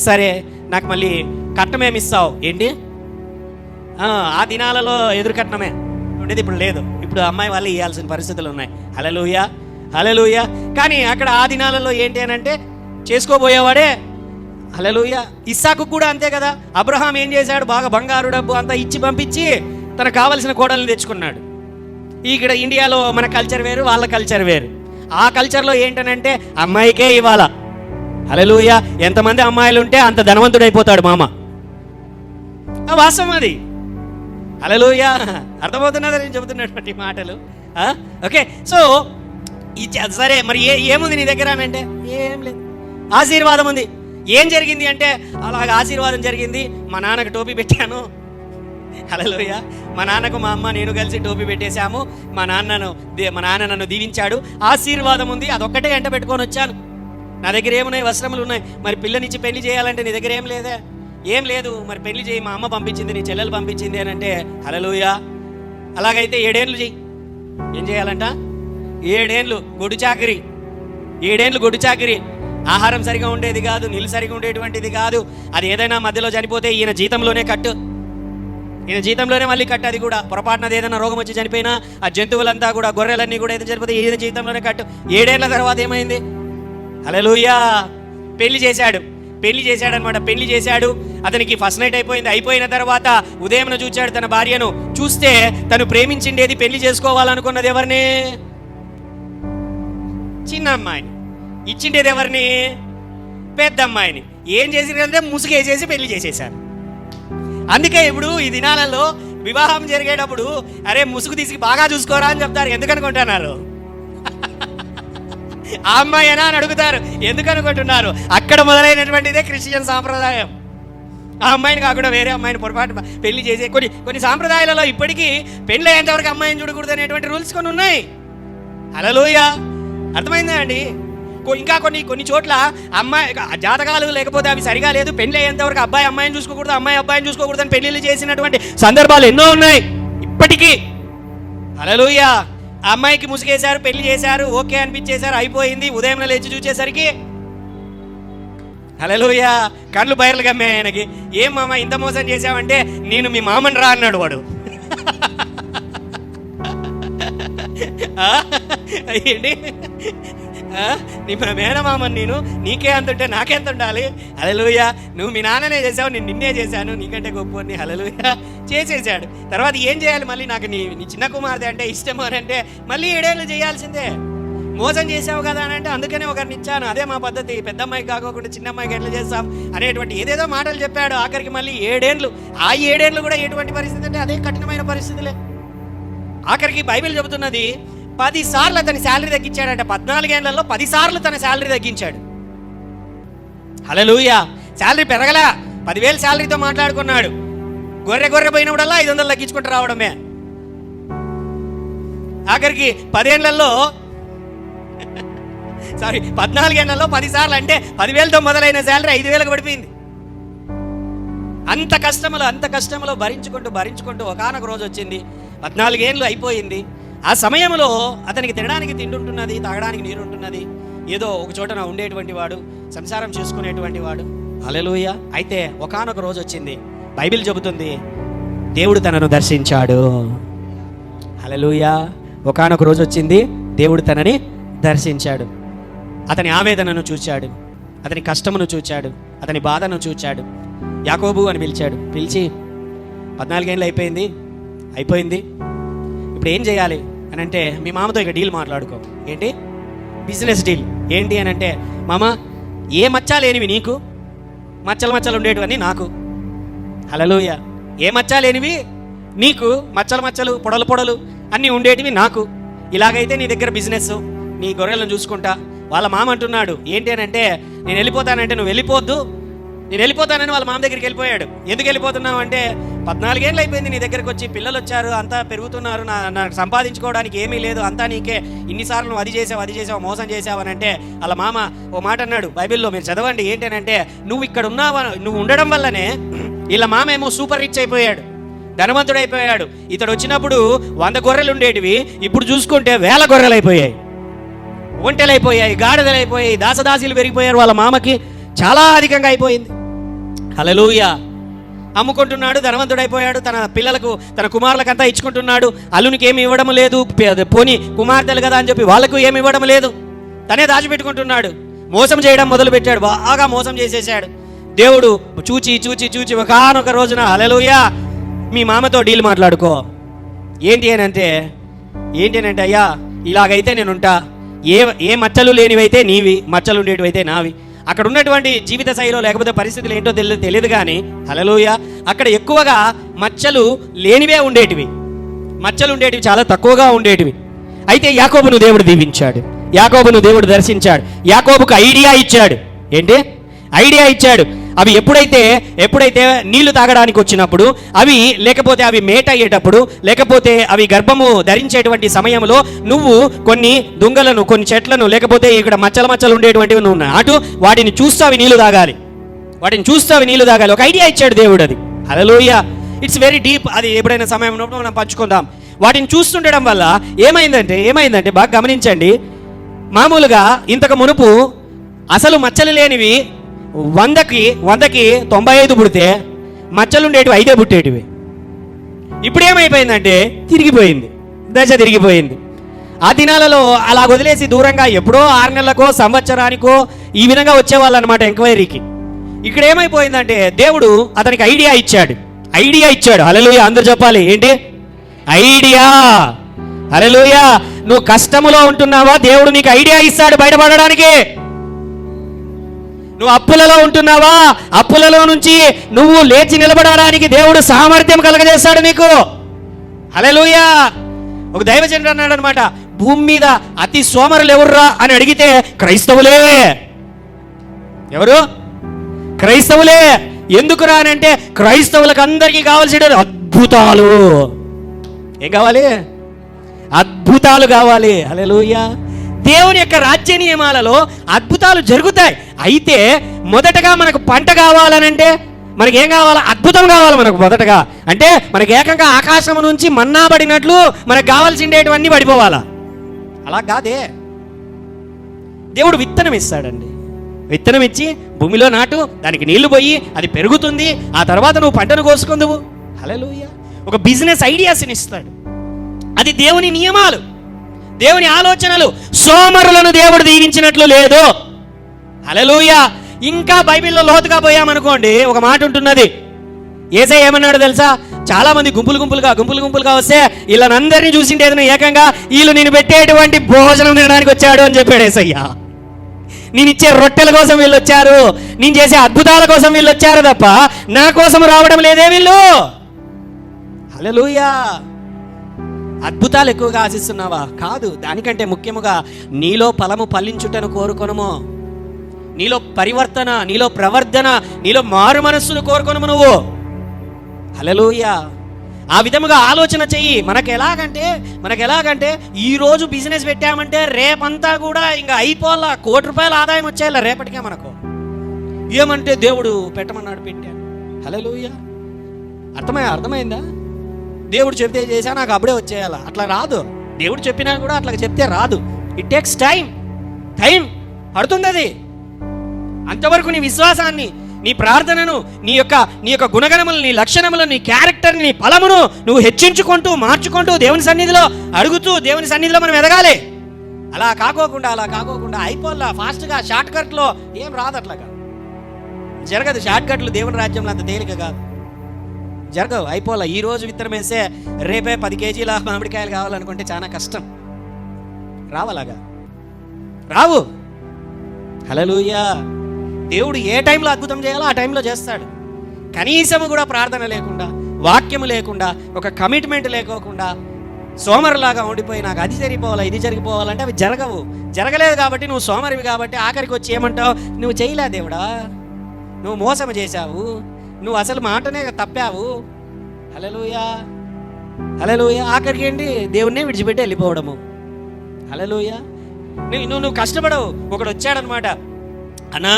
సరే నాకు మళ్ళీ కట్నమేమిస్తావు ఏంటి? ఆ దినాలలో ఎదురు కట్నమే ఉండేది, ఇప్పుడు లేదు. ఇప్పుడు అమ్మాయి వాళ్ళు ఇవ్వాల్సిన పరిస్థితులు ఉన్నాయి. హల్లెలూయా. హల్లెలూయా. కానీ అక్కడ ఆ దినాలలో ఏంటి అని అంటే, చేసుకోబోయేవాడే. హల్లెలూయా. ఇస్సాకు కూడా అంతే కదా. అబ్రహాం ఏం చేశాడు? బాగా బంగారు డబ్బు అంతా ఇచ్చి పంపించి తనకు కావలసిన కోడల్ని తెచ్చుకున్నాడు. ఇక్కడ ఇండియాలో మన కల్చర్ వేరు, వాళ్ళ కల్చర్ వేరు. ఆ కల్చర్లో ఏంటనంటే అమ్మాయికే ఇవ్వాలా. హల్లెలూయా. ఎంతమంది అమ్మాయిలు ఉంటే అంత ధనవంతుడైపోతాడు మామ. వాస్తవం అది. హల్లెలూయా. అర్థమవుతున్నదా నేను చెబుతున్నటువంటి మాటలు? ఓకే. సో సరే మరి ఏముంది నీ దగ్గర అని అంటే, ఏం లేదు, ఆశీర్వాదం ఉంది. ఏం జరిగింది అంటే, అలాగ ఆశీర్వాదం జరిగింది. మా నాన్నకు టోపీ పెట్టాను. హల్లెలూయా. మా నాన్నకు మా అమ్మ నేను కలిసి టోపీ పెట్టేశాము. మా నాన్న నన్ను దీవించాడు. ఆశీర్వాదం ఉంది, అదొక్కటే ఎంట పెట్టుకొని వచ్చాను. నా దగ్గర ఏమున్నాయి? వస్త్రములు ఉన్నాయి. మరి పిల్లనిచ్చి పెళ్లి చేయాలంటే నీ దగ్గర ఏం లేదే? ఏం లేదు. మరి పెళ్లి చేయి, మా అమ్మ పంపించింది, నీ చెల్లెలు పంపించింది అని అంటే, హల్లెలూయా. అలాగైతే 7 ఏళ్ళు చెయ్యి. ఏం చేయాలంట? 7 ఏళ్ళు గొడ్డు చాకిరి. 7 ఏళ్ళు గొడ్డు చాకిరి. ఆహారం సరిగా ఉండేది కాదు, నీళ్ళు సరిగా ఉండేటువంటిది కాదు. అది ఏదైనా మధ్యలో చనిపోతే ఈయన జీతంలోనే కట్టు, ఈయన జీతంలోనే మళ్ళీ కట్టు. అది కూడా పొరపాటున ఏదైనా రోగం వచ్చి చనిపోయినా ఆ జంతువులంతా కూడా, గొర్రెలన్నీ కూడా ఏదైనా చనిపోతే ఈయన జీతంలోనే కట్టు. 7 ఏళ్ల తర్వాత ఏమైంది? హల్లెలూయా. పెళ్లి చేశాడనమాట. పెళ్లి చేశాడు. అతనికి ఫస్ట్ నైట్ అయిపోయింది. అయిపోయిన తర్వాత ఉదయం చూచాడు తన భార్యను. చూస్తే తను ప్రేమించిండేది, పెళ్లి చేసుకోవాలనుకున్నది ఎవరిని? చిన్న అమ్మాయిని. ఇచ్చిండేది ఎవరిని? పెద్ద అమ్మాయిని. ఏం చేసిరంటే ముసుగేసేసి పెళ్లి చేసేశారు. అందుకే ఇప్పుడు ఈ దినాలలో వివాహం జరిగేటప్పుడు, అరే ముసుగు తీసుకు బాగా చూసుకోరా అని చెప్తారు. ఎందుకనుకుంటున్నారు? ఆ అమ్మాయి అని అడుగుతారు. ఎందుకనుకుంటున్నారు? అక్కడ మొదలైనటువంటిదే క్రిస్టియన్ సాంప్రదాయం. ఆ అమ్మాయిని కాకుండా వేరే అమ్మాయిని పొరపాటు పెళ్లి చేసే కొన్ని సాంప్రదాయాలలో ఇప్పటికీ పెళ్లి అయ్యేంతవరకు అమ్మాయిని చూడకూడదు అనేటువంటి రూల్స్ కొన్ని ఉన్నాయి. హల్లెలూయా. అర్థమైందా అండి? ఇంకా కొన్ని చోట్ల అమ్మాయి జాతకాలు లేకపోతే అవి సరిగా లేదు, పెళ్లి అయ్యేంతవరకు అబ్బాయి అమ్మాయిని చూసుకోకూడదు, అమ్మాయి అబ్బాయిని చూసుకోకూడదు అని పెళ్లిళ్ళు చేసినటువంటి సందర్భాలు ఎన్నో ఉన్నాయి ఇప్పటికీ. హల్లెలూయా. ఆ అమ్మాయికి ముసుగేశారు, పెళ్లి చేశారు, ఓకే అనిపించేశారు, అయిపోయింది. ఉదయం లేచి చూసేసరికి హల్లెలూయా కళ్ళు బయర్లు గమ్మే ఆయనకి. ఏం మామ ఇంత మోసం చేశావంటే, నేను మీ మామని రా అన్నాడు వాడు. ఏంటి? నీ మేనమామని నేను, నీకే అంత ఉంటే నాకెంత ఉండాలి? హల్లెలూయా. నువ్వు మీ నాన్ననే చేసావు, నేను నిన్నే చేశాను, నీకంటే గొప్పని. హల్లెలూయా. చేసేసాడు. తర్వాత ఏం చేయాలి? మళ్ళీ నాకు నీ చిన్న కుమార్తె అంటే ఇష్టము అని అంటే మళ్ళీ 7 ఏళ్ళు చేయాల్సిందే. మోసం చేసావు కదా అని అంటే అందుకనే ఒకరిని ఇచ్చాను, అదే మా పద్ధతి, పెద్ద అమ్మాయికి కాకోకుండా చిన్న అమ్మాయికి ఎట్లా చేస్తాం అనేటువంటి ఏదేదో మాటలు చెప్పాడు. ఆఖరికి మళ్ళీ 7 ఏళ్ళు, ఆ 7 ఏళ్ళు కూడా ఎటువంటి పరిస్థితి అంటే అదే కఠినమైన పరిస్థితులే. ఆఖరికి బైబిల్ చెబుతున్నది 10 సార్లు అతని శాలరీ తగ్గించాడంట. 14 ఏళ్లలో 10 సార్లు తన శాలరీ తగ్గించాడు. హల్లెలూయా. శాలరీ పెరగలా, 10,000 శాలరీతో మాట్లాడుకున్నాడు. గొర్రె పోయినప్పుడల్లా 500 తగ్గించుకుంటూ రావడమే. ఆఖరికి 10 ఏళ్లలో 14 ఏళ్లలో 10 సార్లు అంటే 10,000తో మొదలైన శాలరీ 5,000కు పడిపోయింది. అంత కష్టములో భరించుకుంటూ ఒకానొక రోజు వచ్చింది. 14 ఏళ్ళు అయిపోయింది. ఆ సమయంలో అతనికి తినడానికి తిండి ఉంటున్నది, తాగడానికి నీరు ఉంటున్నది, ఏదో ఒక చోటన ఉండేటువంటి వాడు, సంసారం చేసుకునేటువంటి వాడు. హల్లెలూయా. అయితే ఒకానొక రోజు వచ్చింది, బైబిల్ చెబుతుంది దేవుడు తనను దర్శించాడు. హల్లెలూయా. ఒకానొక రోజు వచ్చింది, దేవుడు తనని దర్శించాడు. అతని ఆవేదనను చూచాడు, అతని కష్టమును చూచాడు, అతని బాధను చూచాడు. యాకోబు అని పిలిచి 14 ఏళ్ళు అయిపోయింది, ఇప్పుడు ఏం చేయాలి అని అంటే, మీ మామతో ఇక డీల్ మాట్లాడుకో. ఏంటి? Business deal. ఏంటి అని అంటే, మామ ఏ మచ్చా లేనివి నీకు, మచ్చలు ఉండేటివన్నీ నాకు. హల్లెలూయా. ఏ మచ్చా లేనివి నీకు, మచ్చలు పొడలు అన్నీ ఉండేటివి నాకు. ఇలాగైతే నీ దగ్గర బిజినెస్, నీ గొర్రెలను చూసుకుంటా. వాళ్ళ మామ అంటున్నాడు ఏంటి అని అంటే, నేను వెళ్ళిపోతానంటే నువ్వు వెళ్ళిపోద్దు, నేను వెళ్ళిపోతానని వాళ్ళ మామ దగ్గరికి వెళ్ళిపోయాడు. ఎందుకు వెళ్ళిపోతున్నావు అంటే, 14 ఏళ్ళు అయిపోయింది నీ దగ్గరికి వచ్చి, పిల్లలు వచ్చారు, అంతా పెరుగుతున్నారు, నాకు సంపాదించుకోవడానికి ఏమీ లేదు, అంతా నీకే, ఇన్నిసార్లు నువ్వు అది చేసావు మోసం చేసావు అని అంటే, వాళ్ళ మామ ఓ మాట అన్నాడు. బైబిల్లో మీరు చదవండి. ఏంటనంటే, నువ్వు ఇక్కడ ఉన్నావా, నువ్వు ఉండడం వల్లనే వీళ్ళ మామ ఏమో సూపర్ రిచ్ అయిపోయాడు, ధనవంతుడు అయిపోయాడు. ఇతడు వచ్చినప్పుడు 100 గొర్రెలు ఉండేటివి, ఇప్పుడు చూసుకుంటే 1000 గొర్రెలు అయిపోయాయి, ఒంటెలు అయిపోయాయి, గాడిదలు అయిపోయాయి, దాసదాసీలు పెరిగిపోయారు. వాళ్ళ మామకి చాలా అధికంగా అయిపోయింది. హల్లెలూయా. అమ్ముకుంటున్నాడు, ధనవంతుడైపోయాడు. తన పిల్లలకు, తన కుమారులకంతా ఇచ్చుకుంటున్నాడు. అల్లునికి ఏమి ఇవ్వడం లేదు, పోని కుమార్తెలు కదా అని చెప్పి వాళ్ళకు ఏమి ఇవ్వడం లేదు, తనే దాచిపెట్టుకుంటున్నాడు. మోసం చేయడం మొదలుపెట్టాడు, బాగా మోసం చేసేసాడు. దేవుడు చూచి ఒకానొక రోజున, హల్లెలూయా, మీ మామతో డీల్ మాట్లాడుకో. ఏంటి అంటే అయ్యా ఇలాగైతే నేనుంటా, ఏ మచ్చలు లేనివైతే నీవి, మచ్చలు ఉండేటివైతే నావి. అక్కడ ఉన్నటువంటి జీవిత శైలిలో లేకపోతే పరిస్థితులు ఏంటో తెలియదు కానీ, హల్లెలూయా, అక్కడ ఎక్కువగా మచ్చలు లేనివే ఉండేటివి, మచ్చలు ఉండేటివి చాలా తక్కువగా ఉండేటివి. అయితే యాకోబును దేవుడు దీవించాడు, యాకోబును దేవుడు దర్శించాడు, యాకోబుకు ఐడియా ఇచ్చాడు. ఏంటి ఐడియా ఇచ్చాడు? అవి ఎప్పుడైతే నీళ్లు తాగడానికి వచ్చినప్పుడు, లేకపోతే అవి మేట అయ్యేటప్పుడు, లేకపోతే అవి గర్భము ధరించేటువంటి సమయంలో నువ్వు కొన్ని దుంగలను, కొన్ని చెట్లను, లేకపోతే ఇక్కడ మచ్చలు ఉండేటువంటివి నువ్వు నాటు, వాటిని చూస్తూ అవి నీళ్లు తాగాలి. ఒక ఐడియా ఇచ్చాడు దేవుడు. అది హల్లెలూయా. It's very deep. అది ఎప్పుడైనా సమయం ఉన్నప్పుడు మనం పంచుకుందాం. వాటిని చూస్తుండడం వల్ల ఏమైందంటే బాగా గమనించండి. మామూలుగా ఇంతకు మునుపు అసలు మచ్చలు లేనివి 100కి 95 పుడితే మచ్చలుండేటివి 5 పుట్టేటివి. ఇప్పుడు ఏమైపోయిందంటే దశ తిరిగిపోయింది. ఆ దినాలలో అలా వదిలేసి దూరంగా ఎప్పుడో 6 నెలలకో సంవత్సరానికో ఈ విధంగా వచ్చేవాళ్ళు అనమాట ఎంక్వైరీకి. ఇక్కడ ఏమైపోయిందంటే దేవుడు అతనికి ఐడియా ఇచ్చాడు. హల్లెలూయా. అందరూ చెప్పాలి. ఏంటి ఐడియా? హల్లెలూయా. నువ్వు కష్టములో ఉంటున్నావా, దేవుడు నీకు ఐడియా ఇస్తాడు బయటపడడానికి. నువ్వు అప్పులలో ఉంటున్నావా, అప్పులలో నుంచి నువ్వు లేచి నిలబడడానికి దేవుడు సామర్థ్యం కలగజేస్తాడు నీకు. హల్లెలూయా. ఒక దైవజనుడు అన్నాడు అనమాట, భూమి మీద అతి సోమరులు ఎవర్రా అని అడిగితే క్రైస్తవులే. ఎవరు? క్రైస్తవులే. ఎందుకురా అని అంటే, క్రైస్తవులకు అందరికీ కావాల్సిన అద్భుతాలు. ఏం కావాలి? అద్భుతాలు కావాలి. హల్లెలూయా. దేవుని యొక్క రాజ్య నియమాలలో అద్భుతాలు జరుగుతాయి. అయితే మొదటగా మనకు పంట కావాలనంటే మనకి ఏం కావాలా? అద్భుతం కావాలి మనకు మొదటగా. అంటే మనకి ఏకంగా ఆకాశం నుంచి మన్నా పడినట్లు మనకు కావాల్సిండేటివన్నీ పడిపోవాలా? అలా కాదే. దేవుడు విత్తనం ఇస్తాడండి. విత్తనం ఇచ్చి భూమిలో నాటు, దానికి నీళ్లు పోయి అది పెరుగుతుంది. ఆ తర్వాత నువ్వు పంటను కోసుకుందువు. హల్లెలూయా. ఒక బిజినెస్ ఐడియాస్ని ఇస్తాడు. అది దేవుని నియమాలు, దేవుని ఆలోచనలు. సోమరులను దేవుడు దీవించినట్లు లేదు. హల్లెలూయా. ఇంకా బైబిల్లో లోతుగా పోయామనుకోండి, ఒక మాట ఉంటున్నది. యేసయ్య ఏమన్నాడు తెలుసా? చాలా మంది గుంపులు గుంపులుగా వస్తే వీళ్ళనందరినీ చూసింటే ఏదైనా ఏకంగా వీళ్ళు నేను పెట్టేటువంటి భోజనం తినడానికి వచ్చాడు అని చెప్పాడు యేసయ్య. నేను ఇచ్చే రొట్టెల కోసం వీళ్ళు వచ్చారు, నేను చేసే అద్భుతాల కోసం వీళ్ళు వచ్చారు తప్ప నా కోసం రావడం లేదే వీళ్ళు. హల్లెలూయా. అద్భుతాలు ఎక్కువగా ఆశిస్తున్నావా? కాదు. దానికంటే ముఖ్యముగా నీలో ఫలము ఫలించుటను కోరుకొనుము, నీలో పరివర్తన, నీలో ప్రవర్ధన, నీలో మారు మనస్సును కోరుకొనుము నువ్వు. హల్లెలూయా. ఆ విధముగా ఆలోచన చెయ్యి. మనకు ఎలాగంటే ఈరోజు బిజినెస్ పెట్టామంటే రేపంతా కూడా ఇంకా అయిపోవాలా, ₹1,00,00,000 ఆదాయం వచ్చేయాల రేపటికే మనకు. ఏమంటే దేవుడు పెట్టమన్నాడు, పెట్టాను. హల్లెలూయా. అర్థమైందా? దేవుడు చెప్తే చేశా, నాకు అప్పుడే వచ్చేయాలా, అట్లా రాదు. దేవుడు చెప్పినా కూడా అట్లా చెప్తే రాదు. ఇట్ టేక్స్ టైం పడుతుంది. అది అంతవరకు నీ విశ్వాసాన్ని, నీ ప్రార్థనను, నీ యొక్క గుణగణములు, నీ లక్షణములను, నీ క్యారెక్టర్ని, నీ ఫలమును నువ్వు హెచ్చించుకుంటూ మార్చుకుంటూ దేవుని సన్నిధిలో అడుగుతూ దేవుని సన్నిధిలో మనం ఎదగాలి. అలా కాకోకుండా అయిపోల్లా ఫాస్ట్గా షార్ట్ కట్లో ఏం రాదు. అట్లాగా జరగదు. షార్ట్ కట్లు దేవుని రాజ్యంలో అంత తేలిక కాదు, జరగవు. అయిపోలా. ఈరోజు విత్తనం వేస్తే రేపే 10 కేజీల మామిడికాయలు కావాలనుకుంటే చాలా కష్టం. రావు. హల్లెలూయా. దేవుడు ఏ టైంలో అద్భుతం చేయాలో ఆ టైంలో చేస్తాడు. కనీసము కూడా ప్రార్థన లేకుండా, వాక్యము లేకుండా, ఒక కమిట్మెంట్ లేకోకుండా సోమరులాగా ఉండిపోయి నాకు అది జరిగిపోవాలా, ఇది జరిగిపోవాలంటే అవి జరగలేదు కాబట్టి నువ్వు సోమరివి కాబట్టి ఆఖరికి వచ్చి ఏమంటావు? నువ్వు చేయలే దేవుడా, నువ్వు మోసం చేశావు, నువ్వు అసలు మాటనే తప్పావు. హల్లెలూయా. ఆఖరికి ఏంటి? దేవుణ్ణే విడిచిపెట్టి వెళ్ళిపోవడము. హల్లెలూయా. నువ్వు కష్టపడవు. ఒకడు వచ్చాడనమాట, అన్నా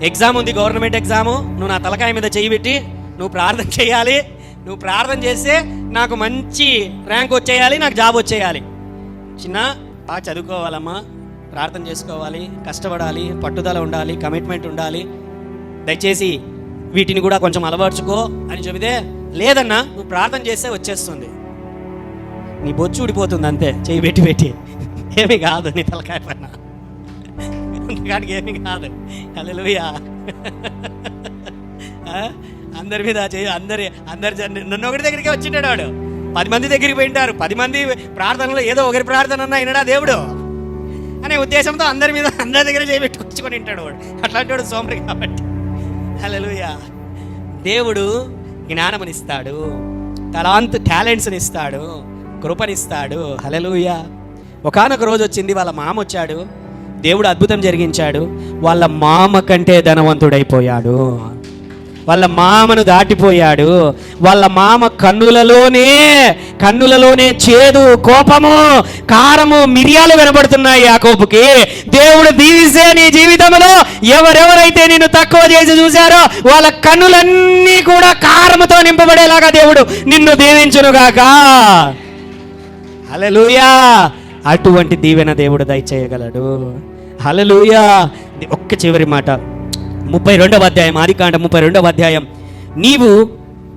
ఎగ్జామ్ ఉంది, గవర్నమెంట్ ఎగ్జాము, నువ్వు నా తలకాయ మీద చెయ్యి పెట్టి నువ్వు ప్రార్థన చేయాలి, నువ్వు ప్రార్థన చేస్తే నాకు మంచి ర్యాంక్ వచ్చేయాలి, నాకు జాబ్ వచ్చేయాలి. చిన్న బాగా చదువుకోవాలమ్మా, ప్రార్థన చేసుకోవాలి, కష్టపడాలి, పట్టుదల ఉండాలి, కమిట్మెంట్ ఉండాలి, దయచేసి వీటిని కూడా కొంచెం అలవర్చుకో అని చెబితే, లేదన్నా నువ్వు ప్రార్థన చేస్తే వచ్చేస్తుంది, నీ బొచ్చు ఊడిపోతుంది అంతే, చెయ్యి పెట్టి ఏమీ కాదు నీ తలకాయ పైన, అందుకని ఏమీ కాదు. హల్లెలూయా. అందరి మీద అందరి నన్ను ఒకరి దగ్గరికి వచ్చింటాడు వాడు, 10 మంది దగ్గరికి పోయింటారు, 10 మంది ప్రార్థనలో ఏదో ఒకరి ప్రార్థన అన్నా వినడా దేవుడు అనే ఉద్దేశంతో అందరి దగ్గర చేపెట్టుకొచ్చుకొని ఉంటాడు వాడు. అట్లాంటి వాడు సోమరి కాబట్టి. హల్లెలూయా. దేవుడు జ్ఞానమునిస్తాడు, టాలెంట్స్ని ఇస్తాడు, కృపనిస్తాడు. హల్లెలూయా. ఒకానొక రోజు వచ్చింది, వాళ్ళ మామ వచ్చాడు, దేవుడు అద్భుతం జరిగించాడు. వాళ్ళ మామ కంటే ధనవంతుడైపోయాడు, వాళ్ళ మామను దాటిపోయాడు. వాళ్ళ మామ కన్నులలోనే చేదు, కోపము, కారము, మిరియాలు వినబడుతున్నాయి యాకోబుకి. దేవుడు దీవిస్తే నీ జీవితంలో ఎవరెవరైతే నిన్ను తక్కువ చేసి చూశారో వాళ్ళ కన్నులన్నీ కూడా కారముతో నింపబడేలాగా దేవుడు నిన్ను దీవించునుగాక. హల్లెలూయా. అటువంటి దీవెన దేవుడు దయచేయగలడు. హల్లెలూయా. ఒక్క చివరి మాట, 32వ అధ్యాయం, ఆదికాండం 32వ అధ్యాయం. నీవు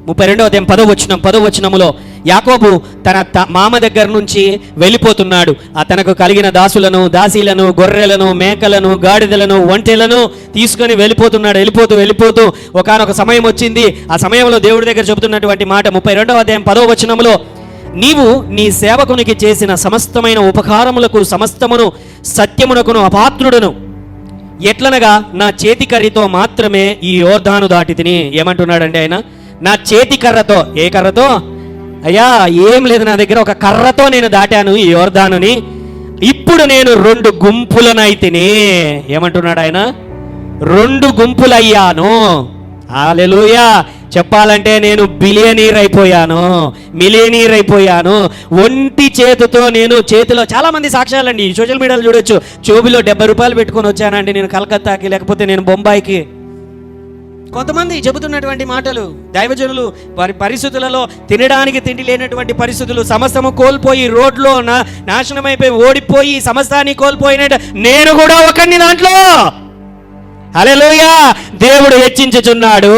32వ అధ్యాయం 10వ వచనములో యాకోబు తన మామ దగ్గర నుంచి వెళ్ళిపోతున్నాడు. తనకు కలిగిన దాసులను, దాసీలను, గొర్రెలను, మేకలను, గాడిదలను, ఒంటెలను తీసుకొని వెళ్ళిపోతూ ఒకానొక సమయం వచ్చింది. ఆ సమయంలో దేవుడి దగ్గర చెబుతున్నటువంటి మాట 32వ అధ్యాయం 10వ వచనములో, నీవు నీ సేవకునికి చేసిన సమస్తమైన ఉపకారములకు సమస్తమును సత్యమునకును అపాత్రుడును, ఎట్లనగా నా చేతికర్రతో మాత్రమే ఈ యోర్దాను దాటి తిని. ఏమంటున్నాడండి ఆయన? నా చేతికర్రతో. ఏ కర్రతో? అయ్యా ఏం లేదు, నా దగ్గర ఒక కర్రతో నేను దాటాను ఈ యోర్దానుని. ఇప్పుడు నేను 2 గుంపులనైతిని. ఏమంటున్నాడు ఆయన? 2 గుంపులయ్యాను. హల్లెలూయా. చెప్పాలంటే నేను మిలియనీర్ అయిపోయాను. ఒంటి చేతితో, నేను చేతిలో చాలా మంది సాక్ష్యాలండి సోషల్ మీడియాలో చూడొచ్చు. జోబిలో ₹70 పెట్టుకొని వచ్చానండి నేను కలకత్తాకి, లేకపోతే నేను బొంబాయికి. కొంతమంది చెబుతున్నటువంటి మాటలు, దైవజనులు వారి పరిస్థితులలో తినడానికి తిండి లేనటువంటి పరిస్థితులు, సమస్తము కోల్పోయి రోడ్లో నాశనమైపోయి ఓడిపోయి సమస్తాన్ని కోల్పోయినట్టు నేను కూడా ఒకరిని దాంట్లో. హల్లెలూయా. దేవుడు హెచ్చించుచున్నాడు,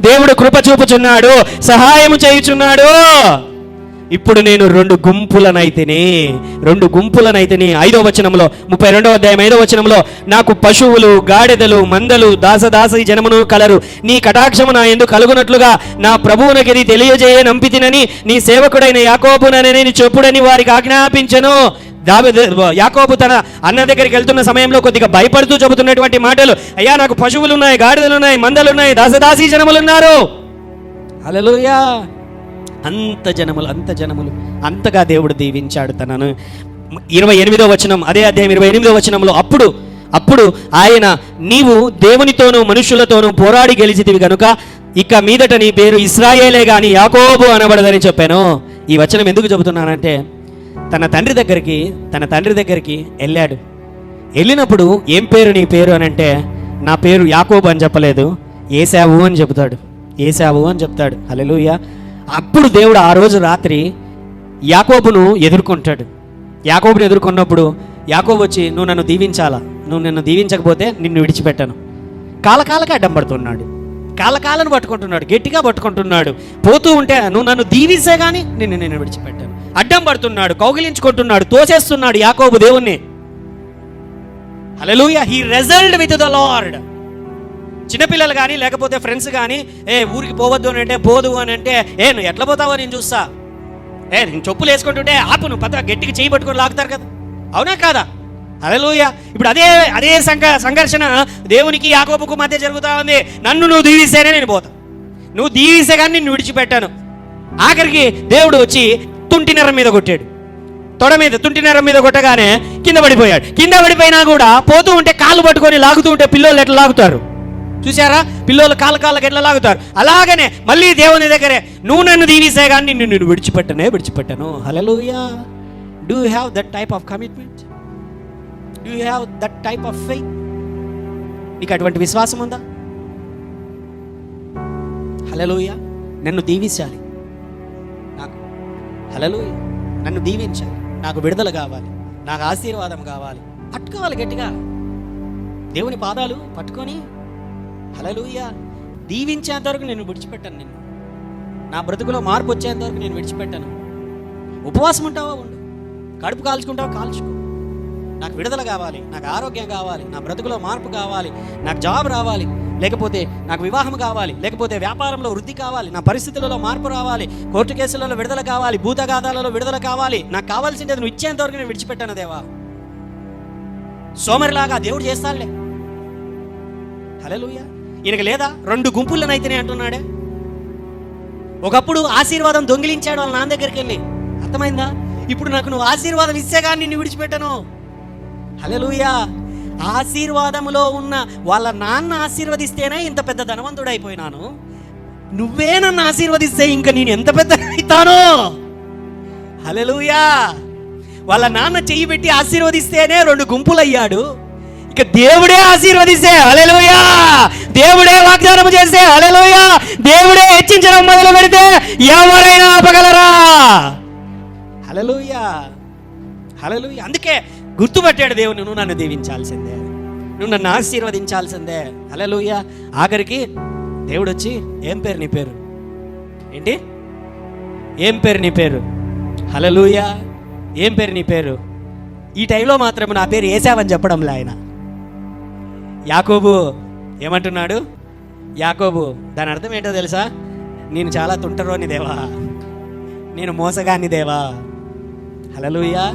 దేవుడు కృప చూపుచున్నాడు, సహాయము చేయుచున్నాడు. ఇప్పుడు నేను రెండు గుంపులనైతిని 5వ వచనంలో 32వ అధ్యాయం 5వ వచనంలో, నాకు పశువులు, గాడిదలు, మందలు, దాసదాసి జనమును కలరు. నీ కటాక్షము నా యందు కలుగునట్లుగా నా ప్రభువునకి ఇది తెలియజేయ నంపితినని నీ సేవకుడైన యాకోబునని చెప్పుడని వారికి ఆజ్ఞాపించెను. యాకోబు తన అన్న దగ్గరికి వెళ్తున్న సమయంలో కొద్దిగా భయపడుతూ చెబుతున్నటువంటి మాటలు, అయ్యా నాకు పశువులు ఉన్నాయి, గాడిదలు ఉన్నాయి, మందలు ఉన్నాయి, దాసదాసి జనములు ఉన్నారు. హల్లెలూయా. అంత జనములు అంతగా దేవుడు దీవించాడు తనను. 28వ వచనం, అదే అధ్యాయం 28వ వచనంలో, అప్పుడు ఆయన, నీవు దేవునితోనూ మనుషులతోనూ పోరాడి గెలిచితివి గనుక ఇక మీదట నీ పేరు ఇశ్రాయేలే గాని యాకోబు అనబడదని చెప్పాను. ఈ వచనం ఎందుకు చెబుతున్నానంటే, తన తండ్రి దగ్గరికి వెళ్ళాడు. వెళ్ళినప్పుడు ఏం పేరు నీ పేరు అని అంటే, నా పేరు యాకోబు అని చెప్పలేదు, ఏశావు అని చెప్తాడు. హల్లెలూయా. అప్పుడు దేవుడు ఆ రోజు రాత్రి యాకోబును ఎదుర్కొన్నప్పుడు యాకోబు వచ్చి, నువ్వు నన్ను దీవించాలా, నువ్వు నన్ను దీవించకపోతే నిన్ను విడిచిపెట్టాను. కాలకాలకి అడ్డం పడుతున్నాడు, కాలకాలను పట్టుకుంటున్నాడు, గట్టిగా పట్టుకుంటున్నాడు. పోతూ ఉంటే, నువ్వు నన్ను దీవిస్తే కానీ నిన్ను విడిచిపెట్టాను. అడ్డం పడుతున్నాడు, కౌగిలించుకుంటున్నాడు, తోసేస్తున్నాడు యాకోబు దేవుణ్ణి. Hallelujah. He wrestled with the Lord. చిన్నపిల్లలు కానీ లేకపోతే ఫ్రెండ్స్ కానీ, ఊరికి పోవద్దు అని అంటే, పోదు అని అంటే, నువ్వు ఎట్లా పోతావో నేను చూస్తా, నేను చెప్పులు వేసుకుంటుంటే ఆపు, నువ్వు పత్ర గట్టిగా చేయి పట్టుకొని లాగుతారు కదా, అవునా కాదా? హల్లెలూయా. ఇప్పుడు అదే సంఘర్షణ దేవునికి యాకోబుకు మధ్య జరుగుతూ ఉంది. నన్ను నువ్వు దీవిస్తేనే నేను పోతా, నువ్వు దీవిస్తే కానీ నిన్ను విడిచిపెట్టాను. ఆఖరికి దేవుడు వచ్చి తుంటినరం మీద కొట్టాడు, తొడ మీద తుంటినరం మీద కొట్టగానే కింద పడిపోయాడు. కింద పడిపోయినా కూడా పోతూ ఉంటే కాళ్ళు పట్టుకొని లాగుతూ ఉంటే పిల్లోళ్ళు ఎట్లా లాగుతారు చూసారా? పిల్లోళ్ళు కాళ్ళకి ఎట్లా లాగుతారు. అలాగనే మళ్ళీ దేవుని దగ్గరే, నువ్వు నన్ను దీవిస్తే కానీ నిన్ను విడిచిపెట్టను. Hallelujah. Do you have that type of commitment? Do you have that type of faith? నీకు అటువంటి విశ్వాసం ఉందా? హల్లెలూయా. నన్ను దీవించాలి, నాకు హల్లెలూయా, నన్ను దీవించాలి, నాకు విడుదల కావాలి, నాకు ఆశీర్వాదం కావాలి. పట్టుకోవాలి గట్టిగా దేవుని పాదాలు పట్టుకొని. హల్లెలూయా. దీవించేంత వరకు నేను విడిచిపెట్టాను, నిన్ను నా బ్రతుకులో మార్పు వచ్చేంత వరకు నేను విడిచిపెట్టాను. ఉపవాసం ఉంటావా ఉండు, కడుపు కాల్చుకుంటావా కాల్చుకో. నాకు విడుదల కావాలి, నాకు ఆరోగ్యం కావాలి, నా బ్రతుకులో మార్పు కావాలి, నాకు జాబ్ రావాలి, లేకపోతే నాకు వివాహం కావాలి, లేకపోతే వ్యాపారంలో వృద్ధి కావాలి, నా పరిస్థితులలో మార్పు రావాలి, కోర్టు కేసులలో విడుదల కావాలి, భూతగాథాలలో విడుదల కావాలి. నాకు కావాల్సింది నువ్వు ఇచ్చేంత వరకు నేను విడిచిపెట్టాను దేవా. సోమరిలాగా దేవుడు చేస్తానులే. హల్లెలూయా. ఈయనకి లేదా 2 గుంపులనైతేనే అంటున్నాడే. ఒకప్పుడు ఆశీర్వాదం దొంగిలించాడు వాళ్ళ నాన్న దగ్గరికి వెళ్ళి, అర్థమైందా? ఇప్పుడు నాకు నువ్వు ఆశీర్వాదం ఇస్తే కానీ నిన్ను విడిచిపెట్టను. హల్లెలూయా. ఆశీర్వాదములో ఉన్న వాళ్ళ నాన్న ఆశీర్వదిస్తేనే ఇంత పెద్ద ధనవంతుడైపోయినాను, నువ్వే నన్ను ఆశీర్వదిస్తే ఇంకా నేను ఎంత పెద్ద అవుతాను. హల్లెలూయా. వాళ్ళ నాన్న చెయ్యి పెట్టి ఆశీర్వదిస్తేనే 2 గుంపులయ్యాడు, ఇక దేవుడే ఆశీర్వదిస్తే హల్లెలూయా, దేవుడే వాగ్దానం చేస్తే హల్లెలూయా, దేవుడే హెచ్చించడం మొదలు పెడితే ఎవరైనా ఆపగలరా? హల్లెలూయా. హల్లెలూయా. అందుకే గుర్తుపట్టాడు దేవుని, నువ్వు నన్ను దీవించాల్సిందే, నువ్వు నన్ను ఆశీర్వదించాల్సిందే. హల్లెలూయా. ఆఖరికి దేవుడు వచ్చి, ఏం పేరు నీ పేరు ఏంటి? ఏం పేరు నీ పేరు? హల్లెలూయా. ఏం పేరు నీ పేరు? ఈ టైంలో మాత్రం నా పేరు ఏశావని చెప్పడంలే ఆయన. యాకోబు ఏమంటున్నాడు? యాకోబు, దాని అర్థం ఏంటో తెలుసా? నేను చాలా తుంటరోని దేవా, నేను మోసగాన్ని దేవా. హల్లెలూయా.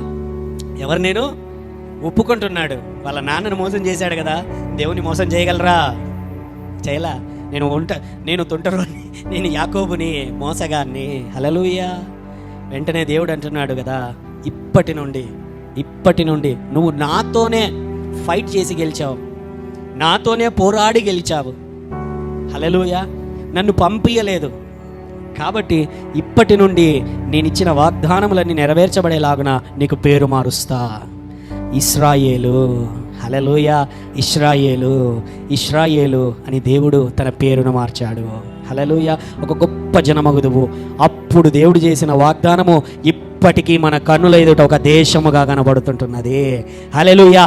ఎవరు నేను? ఒప్పుకుంటున్నాడు, వాళ్ళ నాన్నను మోసం చేశాడు కదా, దేవుని మోసం చేయగలరా? చేయలా. నేను తుంటరోని, నేను యాకోబుని, మోసగాన్ని. హల్లెలూయా. వెంటనే దేవుడు అంటున్నాడు కదా, ఇప్పటి నుండి నువ్వు నాతోనే ఫైట్ చేసి గెలిచావు, నాతోనే పోరాడి గెలిచావు. హల్లెలూయా. నన్ను పంపించలేదు కాబట్టి ఇప్పటి నుండి నేను ఇచ్చిన వాగ్దానములన్నీ నెరవేర్చబడేలాగున నీకు పేరు మారుస్తా, ఇశ్రాయేలు. హల్లెలూయా. ఇశ్రాయేలు అని దేవుడు తన పేరును మార్చాడు. హల్లెలూయా. ఒక గొప్ప జనమగుదువు. అప్పుడు దేవుడు చేసిన వాగ్దానము ఇప్పటికీ మన కన్నుల ఎదుట ఒక దేశముగా కనబడుతుంటున్నది. హల్లెలూయా.